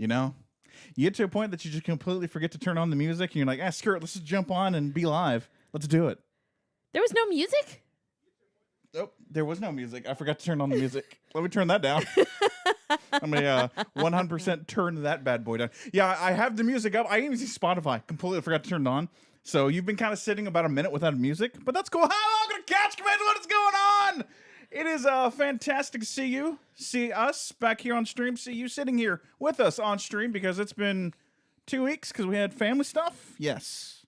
You know, you get to a point that you just completely forget to turn on the music, and you're like, screw it, let's just jump on and be live. Let's do it. There was no music? Oh, there was no music. I forgot to turn on the music. Let me turn that down. I'm going to 100% turn that bad boy down. Yeah, I have the music up. I even see Spotify. Completely forgot to turn it on. So you've been kind of sitting about a minute without music, but that's cool. Hi, welcome to CouchCapades. What is going on? It is fantastic to see you, see us back here on stream, see you sitting here with us on stream because it's been 2 weeks because we had family stuff. Yes.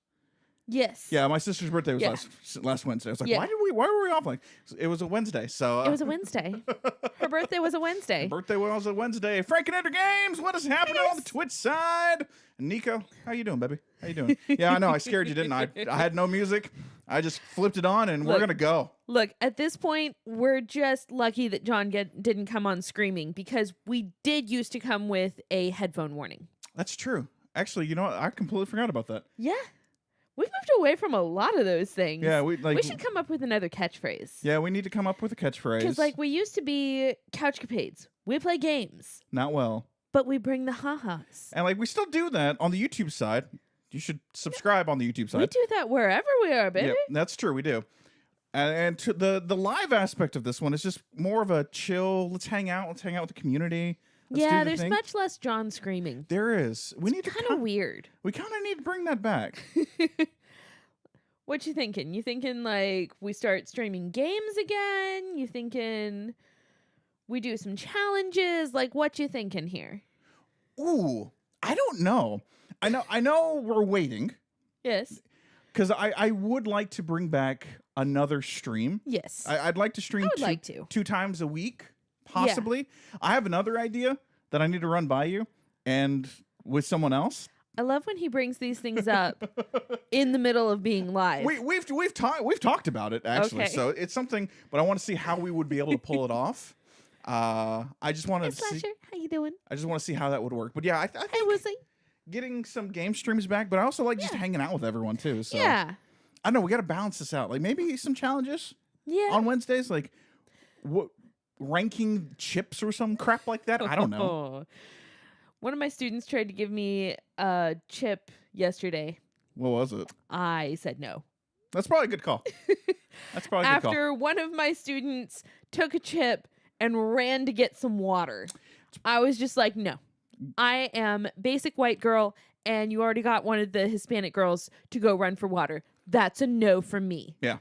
Yeah, my sister's birthday was last Wednesday. I was like, why were we off? Like, it was a Wednesday, so it was a Wednesday. Her birthday was a Wednesday. Her birthday was a Wednesday. Frankenator Games, what is happening on the Twitch side? And Nico, how you doing, baby? How you doing? Yeah, I know, I scared you, didn't I? I had no music. I just flipped it on, and we're gonna go. Look, at this point, we're just lucky that John didn't come on screaming because we did used to come with a headphone warning. That's true. Actually, you know what? I completely forgot about that. Yeah. We've moved away from a lot of those things. Yeah, we should come up with another catchphrase. Yeah, we need to come up with a catchphrase. Because we used to be CouchCapades. We play games. Not well. But we bring the ha-has. And we still do that on the YouTube side. You should subscribe on the YouTube side. We do that wherever we are, baby. Yeah, that's true. We do. And to the live aspect of this one is just more of a chill. Let's hang out. Let's hang out with the community. There's much less John screaming. There is. It's kind of weird. We kind of need to bring that back. What you thinking? You thinking we start streaming games again? You thinking we do some challenges? What you thinking here? Ooh, I don't know. I know we're waiting. Yes. Because I would like to bring back another stream. Yes. I'd like to stream two times a week. Possibly. Yeah. I have another idea that I need to run by you and with someone else. I love when he brings these things up in the middle of being live. We've talked about it actually. Okay. So it's something, but I want to see how we would be able to pull it off. I just want to see. How you doing? I just want to see how that would work. But yeah, I think getting some game streams back, but I also like just hanging out with everyone too. So yeah. I don't know, we got to balance this out. Maybe some challenges. Yeah. On Wednesdays, what? Ranking chips or some crap like that. I don't know. One of my students tried to give me a chip yesterday. What was it? I said no. That's probably a good call. That's probably a good call. After one of my students took a chip and ran to get some water, I was just like, no. I am basic white girl, and you already got one of the Hispanic girls to go run for water. That's a no from me. Yeah.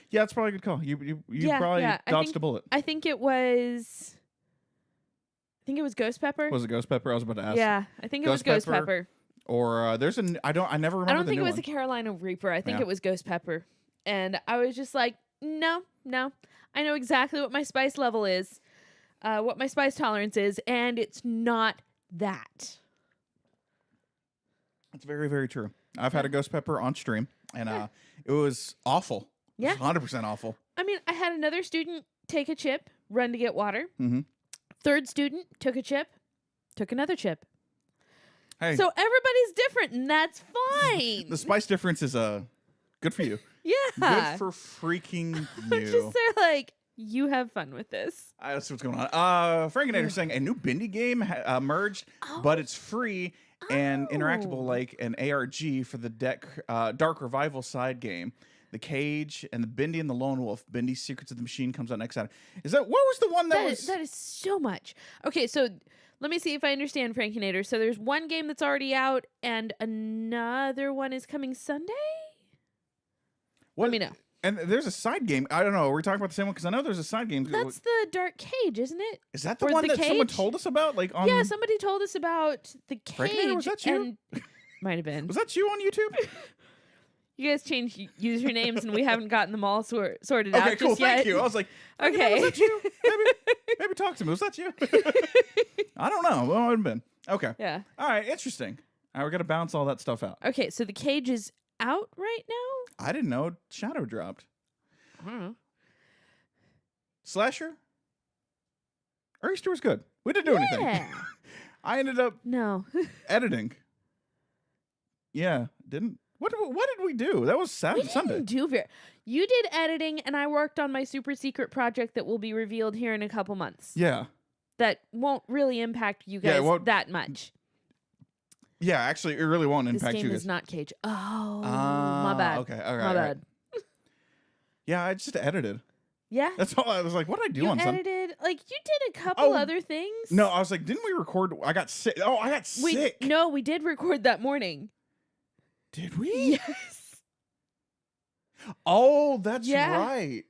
Yeah, it's probably a good call. You probably dodged a bullet. I think it was Ghost Pepper. Was it Ghost Pepper? I was about to ask. Yeah, I think it was Ghost Pepper. Or I never remember. I don't think it was a Carolina Reaper. I think it was Ghost Pepper. And I was just like, no. I know exactly what my spice level is, what my spice tolerance is, and it's not that. That's very, very true. I've had a Ghost Pepper on stream, and it was awful. Yeah. 100% awful. I mean, I had another student take a chip, run to get water. Mm-hmm. Third student took a chip, took another chip. Hey. So everybody's different, and that's fine. The spice difference is good for you. Yeah. Good for freaking you. Just they're you have fun with this. That's what's going on. Frankenator saying a new Bindi game merged, but it's free and interactable like an ARG for the Dark Revival side game. The Cage and the Bindi and the Lone Wolf. Bindi's Secrets of the Machine comes out next Saturday. What was the one that was? That is so much. Okay, so let me see if I understand, Frankinator. So there's one game that's already out, and another one is coming Sunday? Let me know. And there's a side game. I don't know. Are we talking about the same one? Because I know there's a side game. That's the Dark Cage, isn't it? Is that the one that someone told us about? Yeah, somebody told us about the Cage. Frankinator, was that you? Might have been. Was that you on YouTube? You guys changed usernames, and we haven't gotten them all sorted out Okay, cool. just yet. Thank you. I was like, okay. Was that you? Maybe talk to me. Was that you? I don't know. Well, it would have been. Okay. Yeah. All right. Interesting. All right, we're going to bounce all that stuff out. Okay, so the Cage is out right now? I didn't know Shadow dropped. I don't know. Slasher? Easter was good. We didn't do anything. I ended up editing. Yeah. What did we do? That was Sunday. You did editing, and I worked on my super secret project that will be revealed here in a couple months. Yeah. that won't really impact you Yeah, it guys won't- that much. Yeah, actually, it really won't This impact game you is guys. not Cage. Oh, my bad. Okay, all right. My all bad. right. Yeah, I just edited. Yeah. That's all. I was like, what did I do You on Sunday? edited, like, you did a couple other things. No, I was like, didn't we record? I got sick. Oh, I got sick. No, we did record that morning. Did we? Yes. Oh, that's Yeah. right.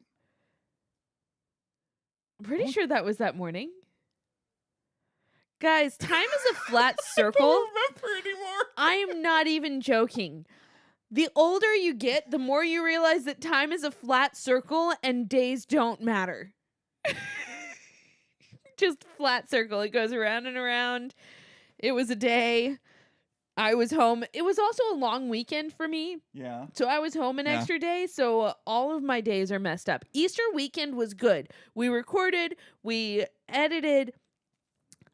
I'm pretty sure that was that morning. Guys, time is a flat circle. I don't remember anymore. I am not even joking. The older you get, the more you realize that time is a flat circle and days don't matter. Just flat circle. It goes around and around. It was a day. I was home. It was also a long weekend for me. Yeah. So I was home an Yeah. extra day. So all of my days are messed up. Easter weekend was good. We recorded. We edited.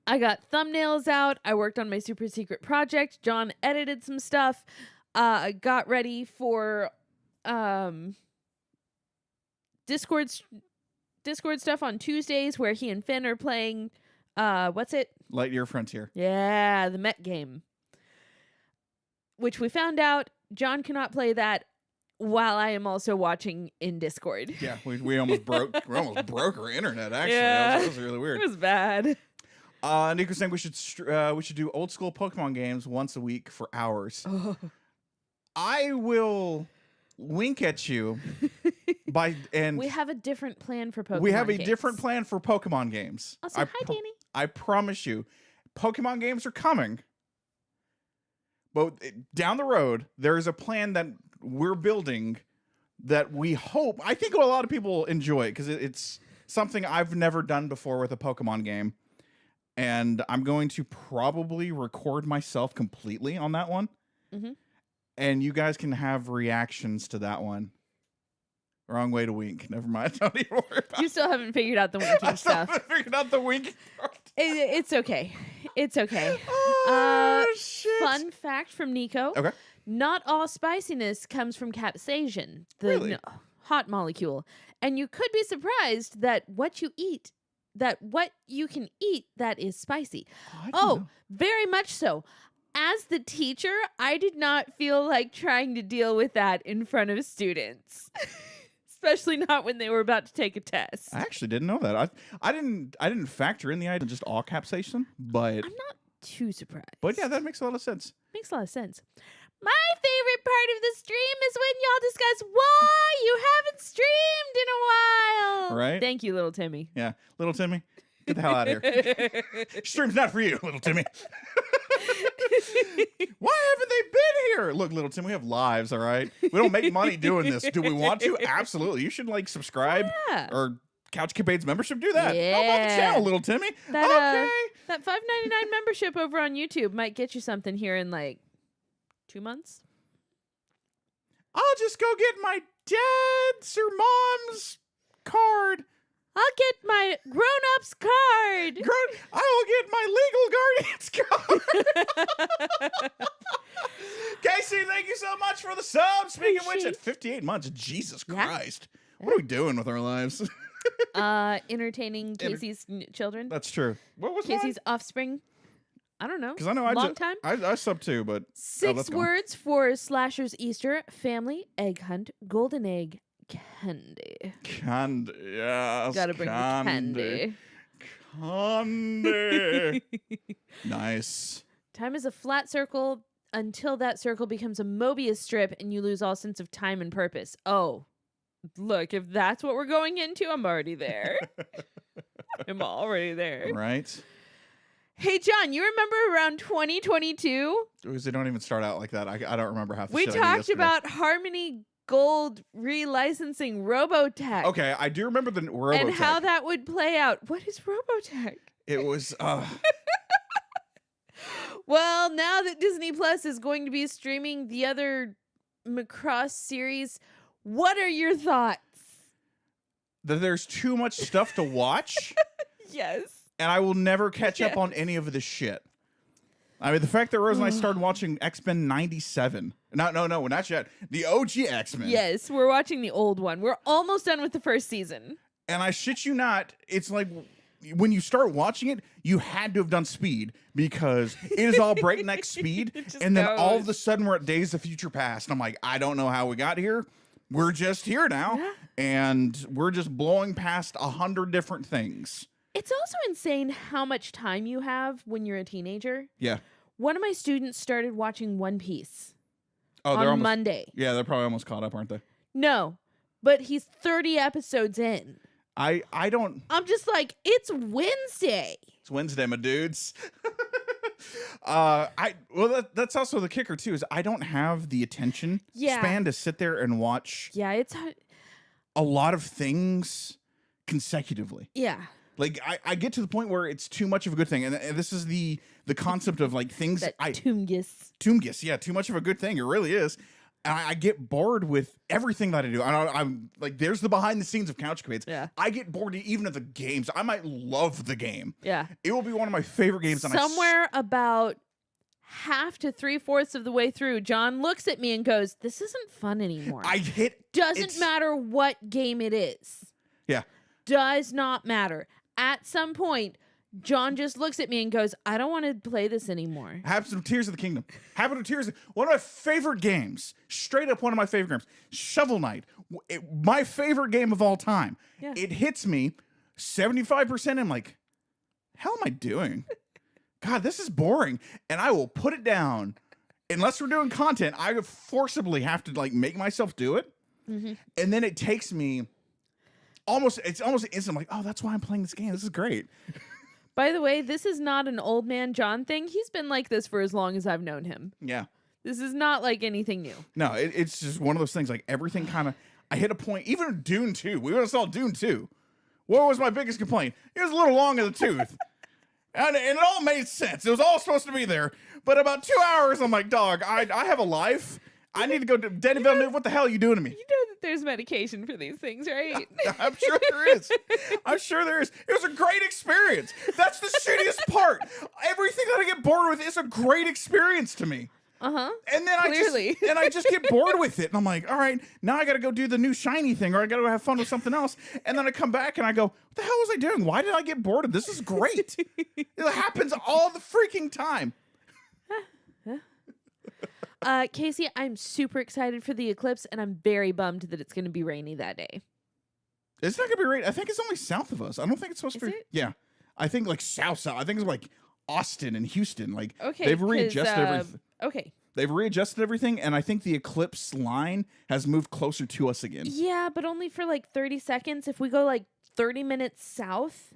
I got thumbnails out. I worked on my super secret project. John edited some stuff. Got ready for Discord stuff on Tuesdays where he and Finn are playing what's it? Lightyear Frontier. Yeah, the Met game. Which we found out John cannot play that while I am also watching in Discord. Yeah, we almost broke. We almost broke our internet. Actually, Yeah. that was really weird. It was bad. Nico's saying we should do old school Pokemon games once a week for hours. Oh. I will wink at you We have a different plan for Pokemon. we have a games. different plan for Pokemon games. Also, hi, Danny. I promise you, Pokemon games are coming. But down the road, there is a plan that we're building that we hope, I think a lot of people enjoy because it's something I've never done before with a Pokemon game. And I'm going to probably record myself completely on that one. Mhm. And you guys can have reactions to that one. Wrong way to wink. Never mind. Don't even worry about You still haven't figured out the I winking still stuff. haven't figured out the wink. It's okay. It's okay. Oh, shit. Fun fact from Nico. Okay. Not all spiciness comes from capsaicin, the Really? hot molecule. And you could be surprised that what you can eat that is spicy. I didn't Oh, know. very much so. As the teacher, I did not feel like trying to deal with that in front of students. Especially not when they were about to take a test. I actually didn't know that. I didn't factor in the idea of just all capsaicin, but I'm not too surprised. yeah, that makes a lot of sense. Makes a lot of sense. My favorite part of the stream is when y'all discuss why you haven't streamed in a while. Right. Thank you, little Timmy. Yeah, little Timmy, get the hell out of here. Stream's not for you, little Timmy. Why haven't they been here? Look, little Tim, we have lives, all right? We don't make money doing this. Do we want to? Absolutely. You should like subscribe Yeah. or CouchCapades membership. Do that. Help out the Yeah. channel, little Timmy. That, okay. That $5.99 membership over on YouTube might get you something here in like 2 months. I'll just go get my dad's or mom's card. I'll get my grown-ups card. I will get my legal guardian's card. Casey, thank you so much for the sub. Speaking of which, at 58 months, Jesus Yeah. Christ. What are we doing with our lives? Entertaining Casey's children. That's true. What was Casey's offspring. I don't know. Because I know Long time. I sub too, but 6 that's gone. words for Slasher's Easter: family, egg hunt, golden egg, candy. Candy, yes. Gotta bring the candy. Candy. Nice. Time is a flat circle until that circle becomes a Mobius strip and you lose all sense of time and purpose. Oh, look, if that's what we're going into, I'm already there. I'm already there. Right? Hey, John, you remember around 2022? Because they don't even start out like that. I don't remember half the We shit I did talked yesterday. about Harmony Gold relicensing Robotech. Okay, I do remember the Robotech. And how that would play out. What is Robotech? It was Well, now that Disney Plus is going to be streaming the other Macross series, what are your thoughts? that there's too much stuff to watch, Yes. and I will never catch up Yes. on any of this shit. I mean, the fact that Rose and I started watching X-Men 97. No, not yet. The OG X-Men. Yes, we're watching the old one. We're almost done with the first season. And I shit you not, it's like when you start watching it, you had to have done Speed because it is all breakneck speed, and then all of a sudden we're at Days of Future Past. And I'm like, I don't know how we got here. We're just here now, and we're just blowing past 100 different things. It's also insane how much time you have when you're a teenager. Yeah. One of my students started watching One Piece on Monday. Yeah, they're probably almost caught up, aren't they? No, but he's 30 episodes in. I don't. I'm just like, it's Wednesday. It's Wednesday, my dudes. That's also the kicker too. Is I don't have the attention span to sit there and watch. Yeah, it's a lot of things consecutively. Yeah. Like I get to the point where it's too much of a good thing, and this is the concept of like things. That Toomgus, yeah, too much of a good thing. It really is. And I get bored with everything that I do. I'm like, there's the behind the scenes of CouchCapades. Yeah. I get bored even of the games. I might love the game. Yeah. It will be one of my favorite games. Somewhere about half to 3/4 of the way through, John looks at me and goes, "This isn't fun anymore." Doesn't matter what game it is. Yeah. Does not matter. At some point, John just looks at me and goes, "I don't want to play this anymore." Happens with Tears of the Kingdom. Happens with Tears. One of my favorite games. Straight up one of my favorite games. Shovel Knight. My favorite game of all time. Yeah. It hits me 75%. I'm like, hell am I doing? God, this is boring. And I will put it down. Unless we're doing content, I forcibly have to like make myself do it. Mm-hmm. And then it takes me it's almost instant. I'm like, oh, that's why I'm playing this game. This is great. By the way, this is not an old man John thing. He's been like this for as long as I've known him. Yeah. This is not like anything new. No, it's just one of those things. Like everything kind of, I hit a point, even Dune 2. We went and saw Dune 2. What was my biggest complaint? It was a little long in the tooth. And it all made sense. It was all supposed to be there. But about 2 hours, I'm like, dog, I have a life. I need to go to Denny Villeneuve. What the hell are you doing to me? You know that there's medication for these things, right? I'm sure there is. I'm sure there is. It was a great experience. That's the shittiest part. Everything that I get bored with is a great experience to me. Uh-huh. And then I just get bored with it. And I'm like, all right, now I got to go do the new shiny thing, or I got to have fun with something else. And then I come back and I go, what the hell was I doing? Why did I get bored of this? This is great. It happens all the freaking time. Casey, I'm super excited for the eclipse, and I'm very bummed that it's going to be rainy that day. It's not going to be rainy. I think it's only south of us. I don't think it's supposed to be. Yeah. I think like south. I think it's like Austin and Houston. Like they've readjusted everything. Okay. They've readjusted everything, and I think the eclipse line has moved closer to us again. Yeah, but only for like 30 seconds. If we go like 30 minutes south,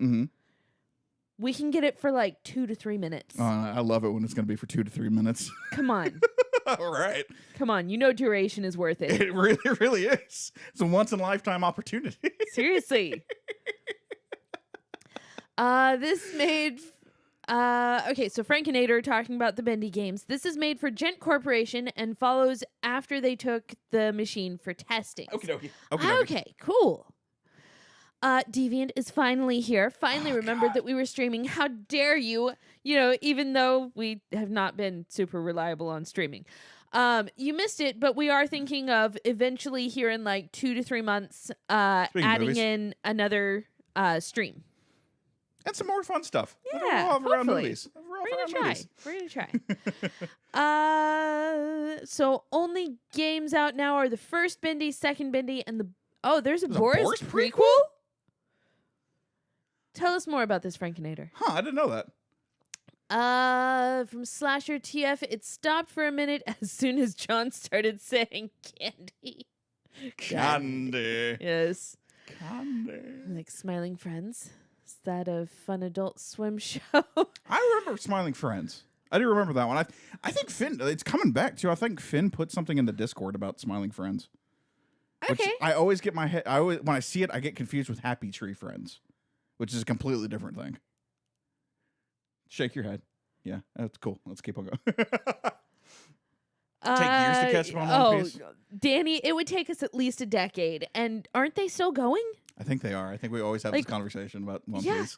we can get it for like 2 to 3 minutes. I love it when it's going to be for 2 to 3 minutes. Come on. All right. Come on. You know duration is worth it. It really, really is. It's a once-in-a-lifetime opportunity. Seriously. This made... okay, so Frankinator talking about the Bendy games. This is made for Gent Corporation and follows after they took the machine for testing. Okay, cool. Deviant is finally here. Finally remembered that we were streaming. How dare you? You know, even though we have not been super reliable on streaming. You missed it, but we are thinking of eventually here in like 2 to 3 months adding in another stream. And some more fun stuff. Yeah, around movies. We're gonna try. So only games out now are the first Bendy, second Bendy, and there's a Boris prequel? Tell us more about this, Frankinator. Huh, I didn't know that. From Slasher TF, it stopped for a minute as soon as John started saying candy. Candy. Yes. Candy. Like Smiling Friends. Is that a fun Adult Swim show? I remember Smiling Friends. I do remember that one. I think Finn, it's coming back too. I think Finn put something in the Discord about Smiling Friends. Okay. Which I always get my head, when I see it, I get confused with Happy Tree Friends, which is a completely different thing. Shake your head. Yeah, that's cool. Let's keep on going. Take years to catch up on One Piece. Danny, it would take us at least a decade. And aren't they still going? I think they are. I think we always have this conversation about One Piece.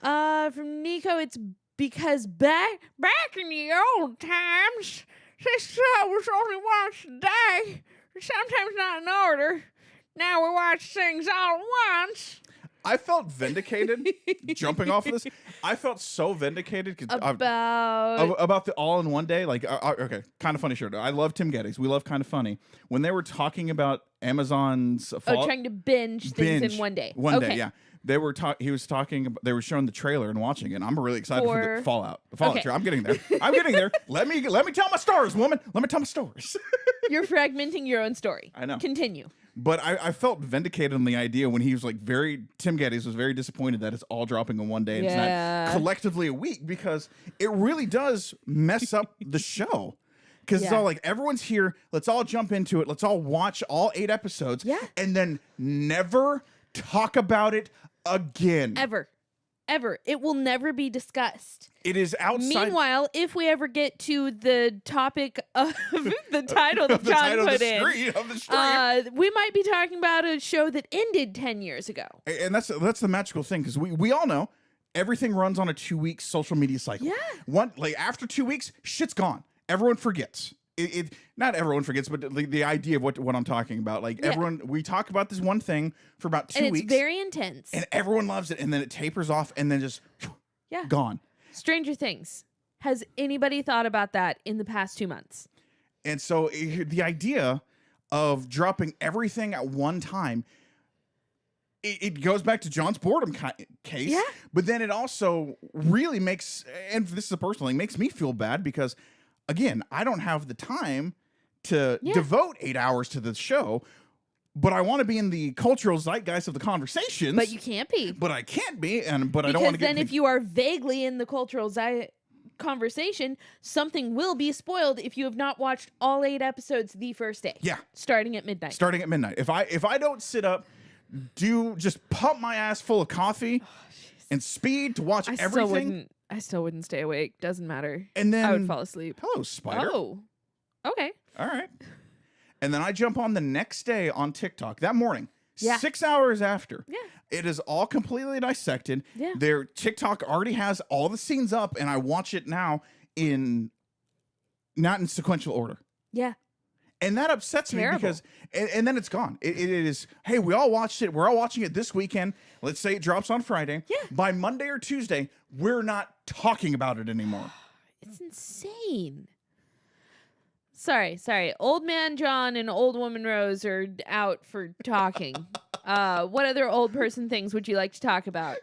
From Nico, it's because back in the old times, this show was only watched a day, sometimes not in order. Now we watch things all at once. I felt vindicated jumping off of this. I felt so vindicated about the All in One Day. Like, okay, Kind of Funny show. I love Tim Geddes. We love Kind of Funny. When they were talking about Amazon's trying to binge things in one day. One day, yeah. They were he was talking. They were showing the trailer and watching it. And I'm really excited for the Fallout. The Fallout trailer. I'm getting there. I'm getting there. Let me tell my stories, woman. Let me tell my stories. You're fragmenting your own story. I know. Continue. But I felt vindicated on the idea when he was like Tim Geddes was very disappointed that it's all dropping in one day and it's not collectively a week, because it really does mess up the show. Because it's all like, everyone's here, let's all jump into it, let's all watch all 8 episodes, and then never talk about it again. Ever. It will never be discussed. It is outside. Meanwhile, if we ever get to the topic of the title that John put in, we might be talking about a show that ended 10 years ago. And that's the magical thing, because we all know everything runs on a 2-week social media cycle. Yeah. After 2 weeks, shit's gone. Everyone forgets. Not everyone forgets, but the idea of what I'm talking about. Like, everyone, we talk about this one thing for about 2 weeks. And it's very intense. And everyone loves it, and then it tapers off, and then just gone. Stranger Things. Has anybody thought about that in the past 2 months? And so the idea of dropping everything at one time, it goes back to John's boredom case. Yeah. But then it also really makes, and this is a personal thing, makes me feel bad because, again, I don't have the time to devote 8 hours to the show, but I want to be in the cultural zeitgeist of the conversations. But you can't be. But I can't be, but I don't want to get... Because then if you are vaguely in the cultural conversation, something will be spoiled if you have not watched all 8 episodes the first day. Yeah. Starting at midnight. If I don't sit up, just pump my ass full of coffee and speed to watch everything. I still wouldn't stay awake. Doesn't matter. And then I would fall asleep. Hello, Spider. Oh, okay. All right. And then I jump on the next day on TikTok that morning. Yeah. 6 hours after. Yeah. It is all completely dissected. Yeah. Their TikTok already has all the scenes up, and I watch it now not in sequential order. Yeah. And that upsets me because, and then it's gone. It is, hey, we all watched it. We're all watching it this weekend. Let's say it drops on Friday. Yeah. By Monday or Tuesday, we're not talking about it anymore. It's insane. Sorry. Old man John and old woman Rose are out for talking. What other old person things would you like to talk about?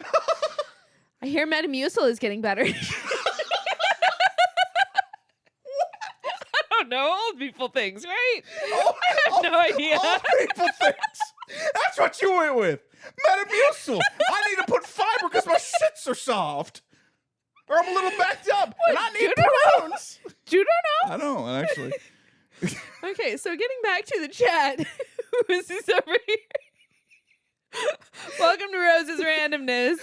I hear Metamucil is getting better. No, old people things, right? I have no idea. Old people things. That's what you went with. Metamucil. I need to put fiber because my shits are soft. Or I'm a little backed up. What, and I need prunes. You don't know? I don't, actually. Okay, so getting back to the chat. Who is this over here? Welcome to Rose's Randomness.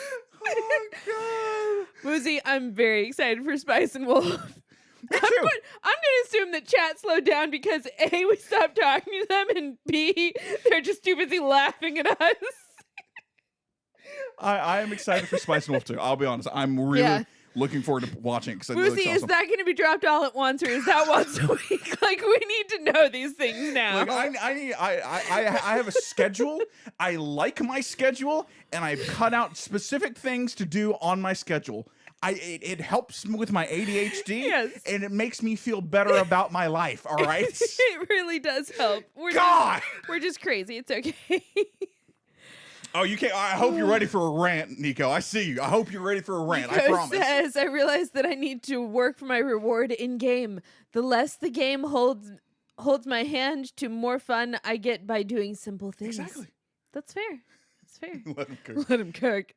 Oh, God. Woozy, I'm very excited for Spice and Wolf. Me too. I'm going to assume that chat slowed down because A, we stopped talking to them, and B, they're just too busy laughing at us. I am excited for Spice and Wolf too. I'll be honest. I'm really looking forward to watching it. Woozy, is that going to be dropped all at once, or is that once a week? Like, we need to know these things now. Like, I have a schedule. I like my schedule, and I cut out specific things to do on my schedule. It helps with my ADHD, and it makes me feel better about my life, all right? It really does help. We're just crazy. It's okay. Oh, you can't. I hope you're ready for a rant, Nico. I see you. I hope you're ready for a rant. Nico I promise. Says, I realize that I need to work for my reward in game. The less the game holds my hand, to more fun I get by doing simple things. Exactly. That's fair. Fair. Let him cook. Let him cook.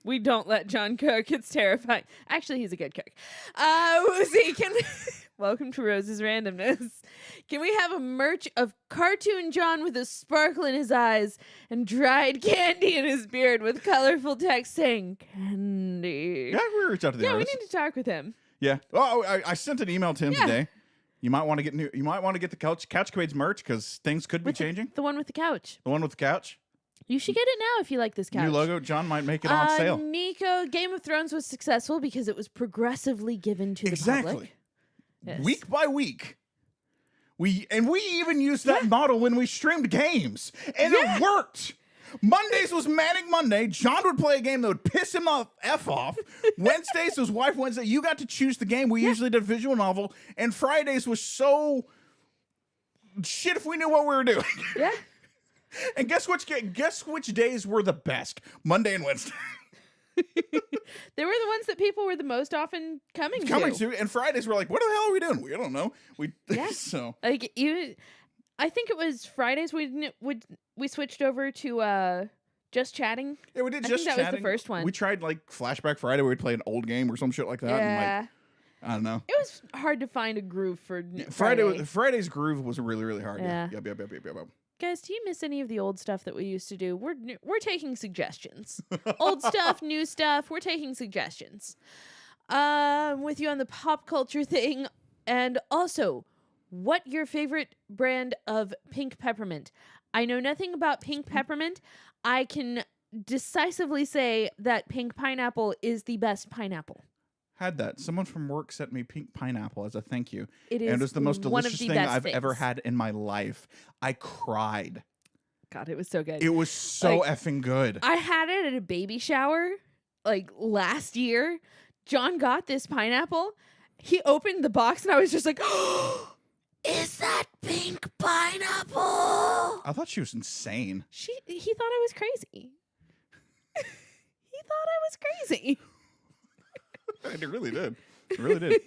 We don't let John cook. It's terrifying. Actually, he's a good cook. Woozy, welcome to Rose's Randomness. Can we have a merch of cartoon John with a sparkle in his eyes and dried candy in his beard with colorful text saying candy? Yeah, we reached out to the artist. We need to talk with him. Yeah. Oh, I sent an email to him today. You might want to get You might want to get the CouchCapades merch because things could be changing. The one with the couch. The one with the couch. You should get it now if you like this couch. New logo. John might make it on sale. Nico, Game of Thrones was successful because it was progressively given to the public. Yes. Week by week. We even used that model when we streamed games. And it worked. Mondays was Manic Monday. John would play a game that would piss him off. Wednesdays was Wife Wednesday. You got to choose the game. We usually did visual novel. And Fridays was so shit if we knew what we were doing. Yeah. And guess which days were the best? Monday and Wednesday. They were the ones that people were the most often coming to. And Fridays were like, what the hell are we doing? We don't know. Yeah. So like even I think it was Fridays we switched over to just chatting. yeah, we did I just think that chatting. was the first one. We tried like Flashback Friday where we'd play an old game or some shit like that. And, Yeah. like, I don't know. It was hard to find a groove for Friday's groove was really, really hard. Yeah. Yep. Guys, do you miss any of the old stuff that we used to do? We're taking suggestions. Old stuff, new stuff. We're taking suggestions. With you on the pop culture thing, and also, what your favorite brand of pink peppermint? I know nothing about pink peppermint. I can decisively say that pink pineapple is the best pineapple. Had that. Someone from work sent me pink pineapple as a thank you. It is and it was the most one of delicious the thing best I've things. ever had in my life. I cried. God, it was so good. It was so Like, effing good. I had it at a baby shower like last year. John got this pineapple. He opened the box and I was just like, oh, is that pink pineapple? I thought she was insane. He thought I was crazy. He thought I was crazy. It really did. It really did.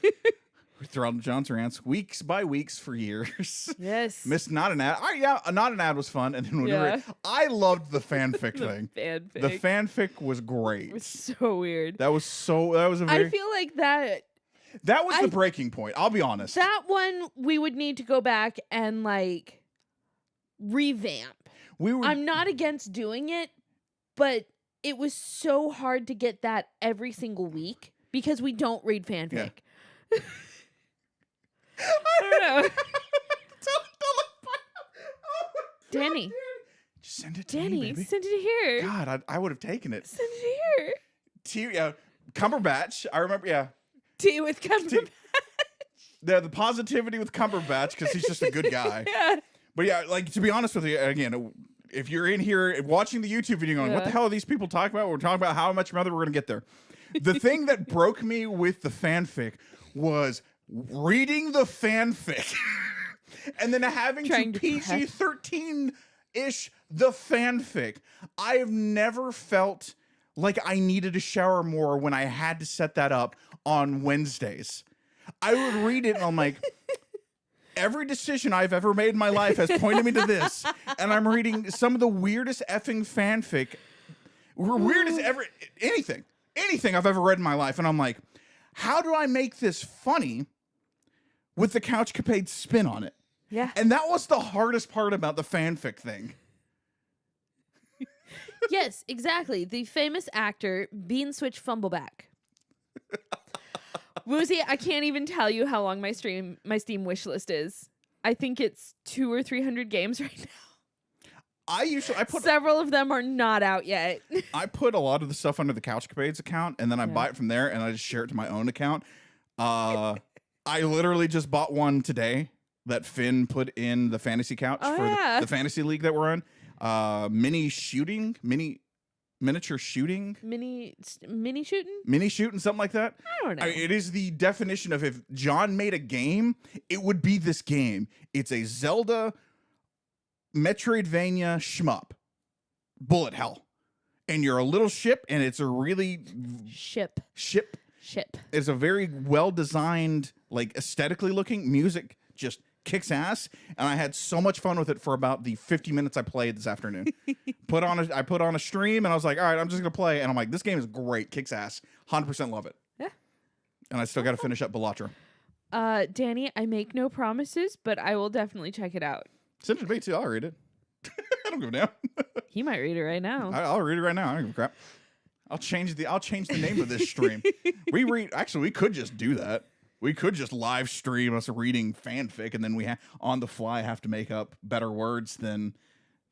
We threw on John's rants weeks by weeks for years. Yes. Missed not an ad. Not an ad was fun. And then whenever I loved the fanfic thing. Fanfic. The fanfic was It great. was so weird. That was a very I feel like that the breaking point. I'll be honest. that one we would need to go back and like revamp. I'm not against doing it, but it was so hard to get that every single week because we don't read fanfic. Yeah. I don't know. Danny. Just send it to Danny, me, baby. send it here. God, I would have taken it. Send it here. Cumberbatch. I remember, yeah. Tea with Cumberbatch. The positivity with Cumberbatch because he's just a good guy. Yeah. But yeah, like to be honest with you, again, if you're in here watching the YouTube video going, what the hell are these people talking about? We're talking about How I Met Your Mother. We're going to get there. The thing that broke me with the fanfic was reading the fanfic and then having Trying to to PG-13-ish the fanfic. I've never felt like I needed to shower more when I had to set that up on Wednesdays. I would read it and I'm like, every decision I've ever made in my life has pointed me to this. And I'm reading some of the weirdest effing fanfic. Weirdest ever, anything I've ever read in my life. And I'm like, how do I make this funny with the CouchCapades spin on it? Yeah. And that was the hardest part about the fanfic thing. Yes, exactly. The famous actor Bean Switch Fumbleback. Woozy, I can't even tell you how long my Steam wish list is. I think it's 200 or 300 games right now. I put Several of them are not out yet. I put a lot of the stuff under the CouchCapades account, and then I buy it from there, and I just share it to my own account. I literally just bought one today that Finn put in the fantasy couch for the fantasy league that we're in. Miniature shooting, Mini shooting, something like that. I don't know. It is the definition of if John made a game, it would be this game. It's a Zelda Metroidvania shmup, bullet hell, and you're a little ship, and it's a really ship. It's a very well designed, like aesthetically looking. Music just kicks ass, and I had so much fun with it for about the 50 minutes I played this afternoon. I put on a stream, and I was like, all right, I'm just gonna play, and I'm like, this game is great, kicks ass, 100% love it. Yeah. And I still got to finish up Bellatra. Danny, I make no promises, but I will definitely check it out. Send it to me too. I'll read it. I don't give a damn. He might read it right now. I'll read it right now. I don't give a crap. I'll change the name of this stream. We could just do that. We could just live stream us reading fanfic, and then we on the fly have to make up better words than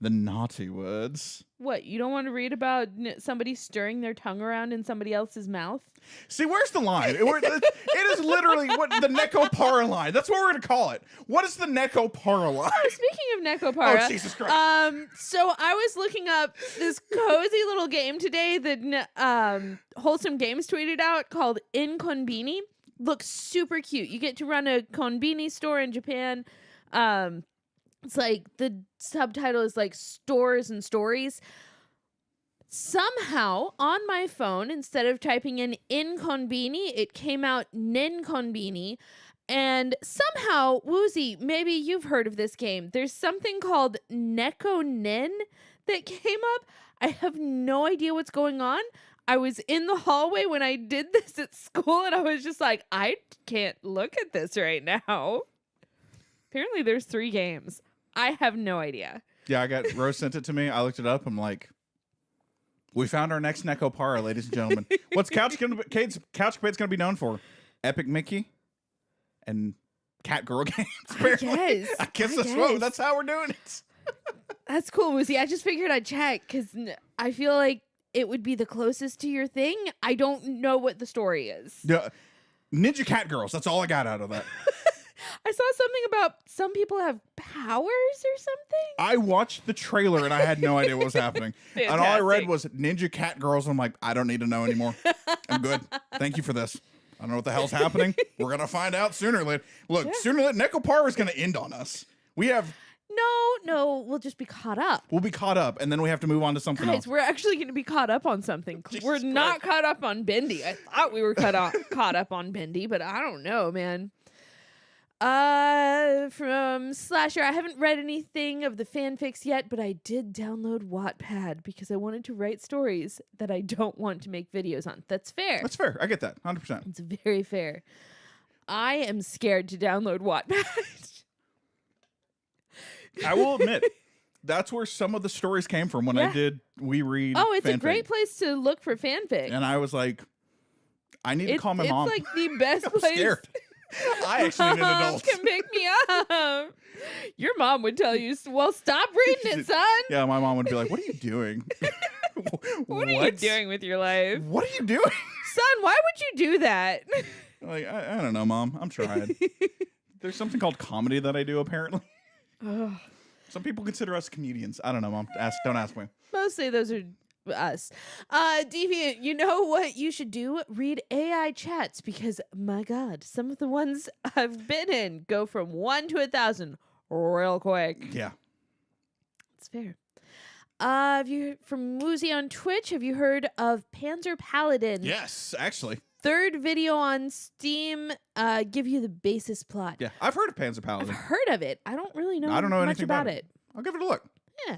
The naughty words. What, you don't want to read about somebody stirring their tongue around in somebody else's mouth? See, where's the line? It is literally what the Necopara line. That's what we're going to call it. What is the Necopara line? Oh, speaking of Necopara. Oh, Jesus Christ. So I was looking up this cozy little game today that Wholesome Games tweeted out called Inkonbini. Looks super cute. You get to run a konbini store in Japan. It's like the subtitle is like stores and stories. Somehow on my phone, instead of typing in Inkonbini, it came out Ninkonbini. And somehow, Woozy, maybe you've heard of this game. There's something called Neko Nin that came up. I have no idea what's going on. I was in the hallway when I did this at school, and I was just like, I can't look at this right now. Apparently, there's 3 games. I have no idea. Yeah, Rose sent it to me. I looked it up. I'm like, we found our next Necopara, ladies and gentlemen. What's CouchCapades going to be known for? Epic Mickey and cat girl games. Apparently. I guess that's how we're doing it. That's cool, Woozy. I just figured I'd check because I feel like it would be the closest to your thing. I don't know what the story is. Yeah, Ninja Cat Girls. That's all I got out of that. I saw something about some people have powers or something. I watched the trailer and I had no idea what was happening. And all I read was Ninja Cat Girls. And I'm like, I don't need to know anymore. I'm good. Thank you for this. I don't know what the hell's happening. We're going to find out sooner or later. Look, sooner or later, Necopara is going to end on us. We have... No, we'll just be caught up. We'll be caught up, and then we have to move on to something else. We're actually going to be caught up on something. We're not caught up on Bendy. I thought we were caught up on Bendy, but I don't know, man. From Slasher, I haven't read anything of the fanfics yet, but I did download Wattpad because I wanted to write stories that I don't want to make videos on. That's fair. That's fair. I get that. 100%. It's very fair. I am scared to download Wattpad. I will admit, that's where some of the stories came from when I did We Read. Oh, it's fanfic. a great place to look for fanfic. And I was like, I need to call my mom. It's like the best place. Scared. I actually need an adult. Can pick me up. Your mom would tell you, well, stop reading it, son. Yeah, my mom would be like, what are you doing? What are you doing with your life? What are you doing? Son, why would you do that? Like, I don't know, Mom. I'm trying. There's something called comedy that I do, apparently. Some people consider us comedians. I don't know, Mom. Don't ask me. Mostly those are us. Deviant, you know what you should do? Read AI chats because, my God, some of the ones I've been in go from 1 to 1,000 real quick. Yeah. It's fair. From Woozy on Twitch, have you heard of Panzer Paladin? Yes, actually. 3rd video on Steam, give you the basis plot. Yeah, I've heard of Panzer Paladin. I've heard of it. I don't really know anything much about it. I'll give it a look. Yeah.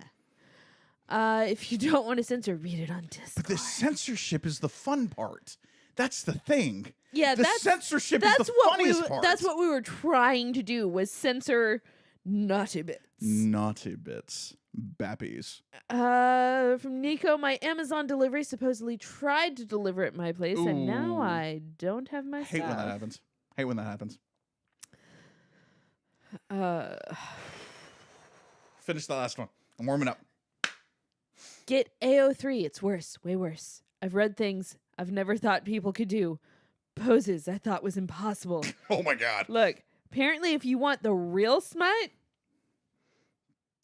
If you don't want to censor, read it on Discord. But the censorship is the fun part. That's the thing. Yeah, the censorship is the funniest part. That's what we were trying to do, was censor naughty bits. Naughty bits. Bappies. From Nico, my Amazon delivery supposedly tried to deliver at my place, and now I don't have my stuff. Hate when that happens. Finish the last one. I'm warming up. Get AO3. It's worse. Way worse. I've read things I've never thought people could do. Poses I thought was impossible. Oh my God. Look, apparently if you want the real smut,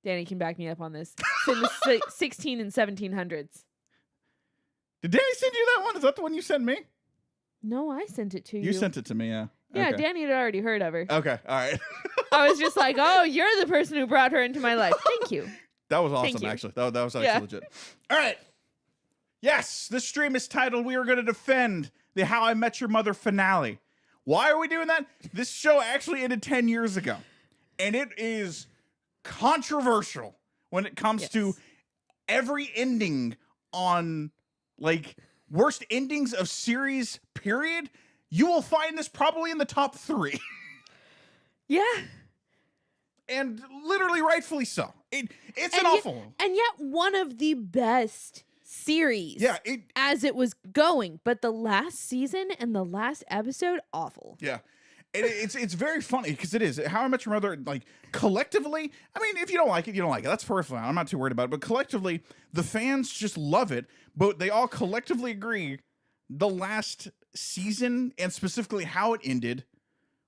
Danny can back me up on this. It's in the 16 and 1700s. Did Danny send you that one? Is that the one you sent me? No, I sent it to you. You sent it to me, yeah. Yeah, okay. Danny had already heard of her. Okay, all right. I was just like, oh, you're the person who brought her into my life. Thank you. That was awesome, actually. That was actually legit. All right. Yes, this stream is titled, We Are Going to Defend the How I Met Your Mother finale. Why are we doing that? This show actually ended 10 years ago. And it is controversial when it comes to every ending on, like, worst endings of series, period. You will find this probably in the top 3. Yeah. And literally rightfully so. It's an awful. And yet one of the best series. Yeah. As it was going. But the last season and the last episode, awful. Yeah. And it's very funny because it is. How I Met Your Mother, like, collectively, I mean, if you don't like it, you don't like it. That's perfectly fine. I'm not too worried about it. But collectively, the fans just love it. But they all collectively agree the last season, and specifically how it ended,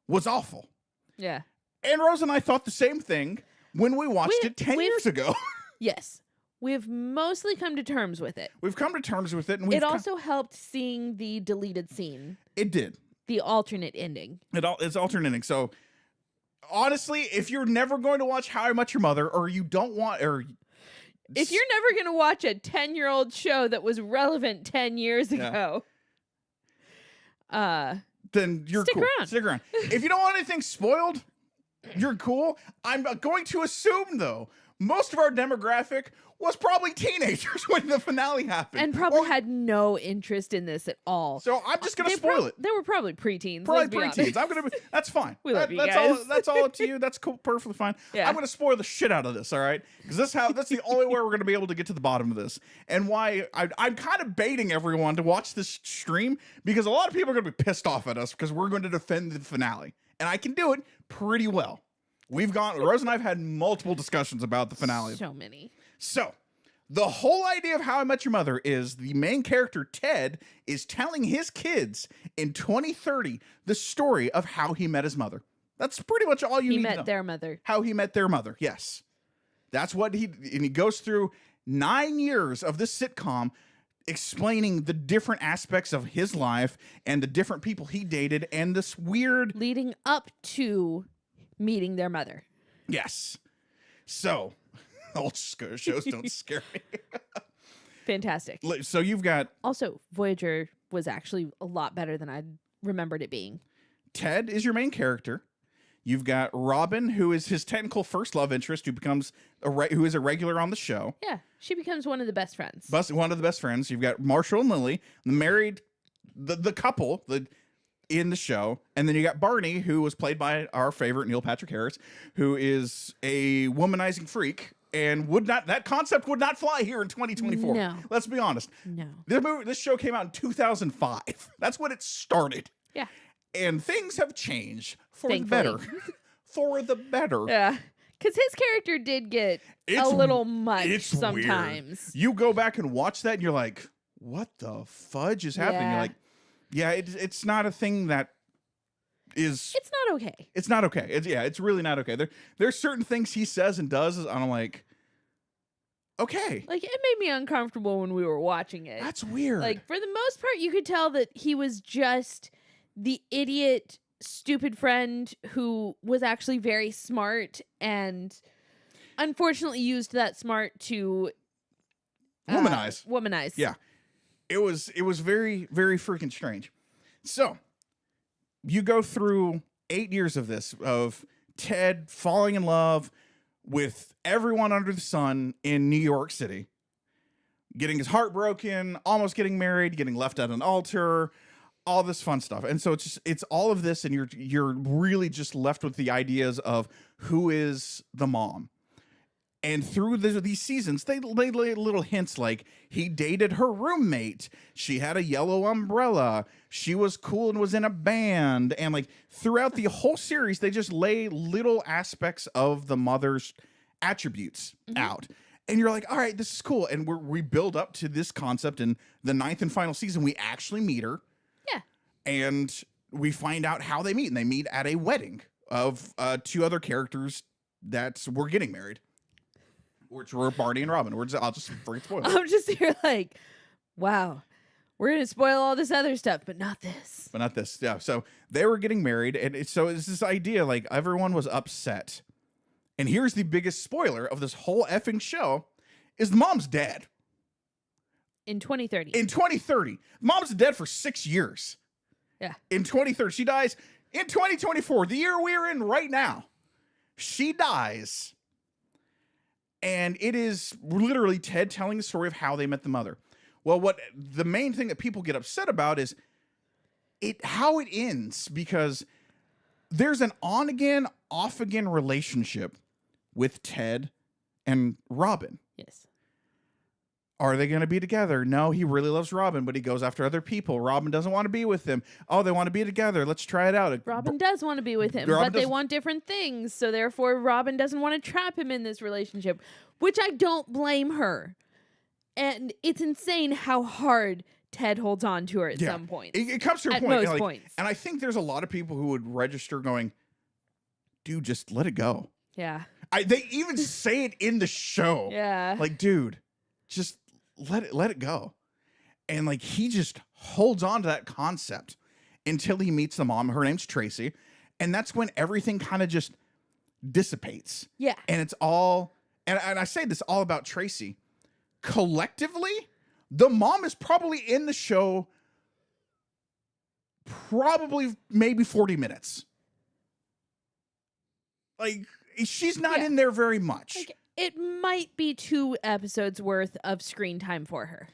was awful. Yeah. And Rose and I thought the same thing when we watched it 10 years ago. Yes. We've mostly come to terms with it. We've come to terms with it. And it also helped seeing the deleted scene. It did. The alternate ending. It's alternate ending. So, honestly, if you're never going to watch How I Met Your Mother, or you don't want... or if you're never going to watch a 10-year-old show that was relevant 10 years ago... then you're stick cool. Around. Stick around. If you don't want anything spoiled, you're cool. I'm going to assume, though, most of our demographic was probably teenagers when the finale happened. And probably had no interest in this at all. So I'm just going to spoil it. They were probably preteens. Probably preteens. I'm going to be, that's fine. We love you that's guys. that's all up to you. That's cool, perfectly fine. Yeah. I'm going to spoil the shit out of this, all right? Because that's the only way we're going to be able to get to the bottom of this. And why I'm kind of baiting everyone to watch this stream, because a lot of people are going to be pissed off at us because we're going to defend the finale. And I can do it pretty well. Rose and I have had multiple discussions about the finale. So many. So, the whole idea of How I Met Your Mother is the main character, Ted, is telling his kids in 2030 the story of how he met his mother. That's pretty much all you need to know. He met their mother. How he met their mother, yes. That's what and he goes through 9 years of this sitcom explaining the different aspects of his life and the different people he dated and this weird... leading up to meeting their mother. Yes. So... old shows don't scare me. Fantastic. So you've got... Also, Voyager was actually a lot better than I remembered it being. Ted is your main character. You've got Robin, who is his technical first love interest, who is a regular on the show. Yeah, she becomes one of the best friends. One of the best friends. You've got Marshall and Lily, the couple in the show. And then you got Barney, who was played by our favorite Neil Patrick Harris, who is a womanizing freak. And that concept would not fly here in 2024. No. Let's be honest. No. This show came out in 2005. That's when it started. Yeah. And things have changed for Thankfully. the better. For the better. Yeah. Because his character did get a little much sometimes. Weird. You go back and watch that and you're like, what the fudge is happening? You're like, yeah, it's not a thing that is... it's not okay. It's not okay. It's really not okay. There's certain things he says and does, and I'm like, okay. Like, it made me uncomfortable when we were watching it. That's weird. Like, for the most part, you could tell that he was just the idiot, stupid friend who was actually very smart and unfortunately used that smart to womanize. Yeah. It was very, very freaking strange. So, you go through 8 years of this, of Ted falling in love with everyone under the sun in New York City, getting his heart broken, almost getting married, getting left at an altar, all this fun stuff. And so it's all of this, and you're really just left with the ideas of who is the mom. And through these seasons, they lay little hints like he dated her roommate. She had a yellow umbrella. She was cool and was in a band. And like throughout the whole series, they just lay little aspects of the mother's attributes out. And you're like, all right, this is cool. And we build up to this concept. In the 9th and final season, we actually meet her. Yeah. And we find out how they meet. And they meet at a wedding of 2 other characters that were getting married. Which were Barney and Robin. I'll just freaking spoil it. I'm just here like, wow, we're going to spoil all this other stuff, but not this. But not this. Yeah. So they were getting married. And so it's this idea like everyone was upset. And here's the biggest spoiler of this whole effing show is the mom's dead. In 2030. In 2030. Mom's dead for 6 years. Yeah. In 2030. She dies in 2024, the year we're in right now. She dies. And it is literally Ted telling the story of how they met the mother. Well, what the main thing that people get upset about is how it ends, because there's an on-again, off-again relationship with Ted and Robin. Yes. Are they going to be together? No, he really loves Robin, but he goes after other people. Robin doesn't want to be with him. Oh, they want to be together. Let's try it out. Robin does want to be with him, but they want different things. So therefore, Robin doesn't want to trap him in this relationship, which I don't blame her. And it's insane how hard Ted holds on to her at some point. It comes to a at point. Most points. And I think there's a lot of people who would register going, dude, just let it go. Yeah. They even say it in the show. Yeah. Like, dude, just let it go. And like he just holds on to that concept until he meets the mom. Her name's Tracy. And that's when everything kind of just dissipates. Yeah. And it's all, and I say this all about Tracy. Collectively, the mom is probably in the show probably maybe 40 minutes. Like, she's not in there very much. Like, it might be 2 episodes worth of screen time for her.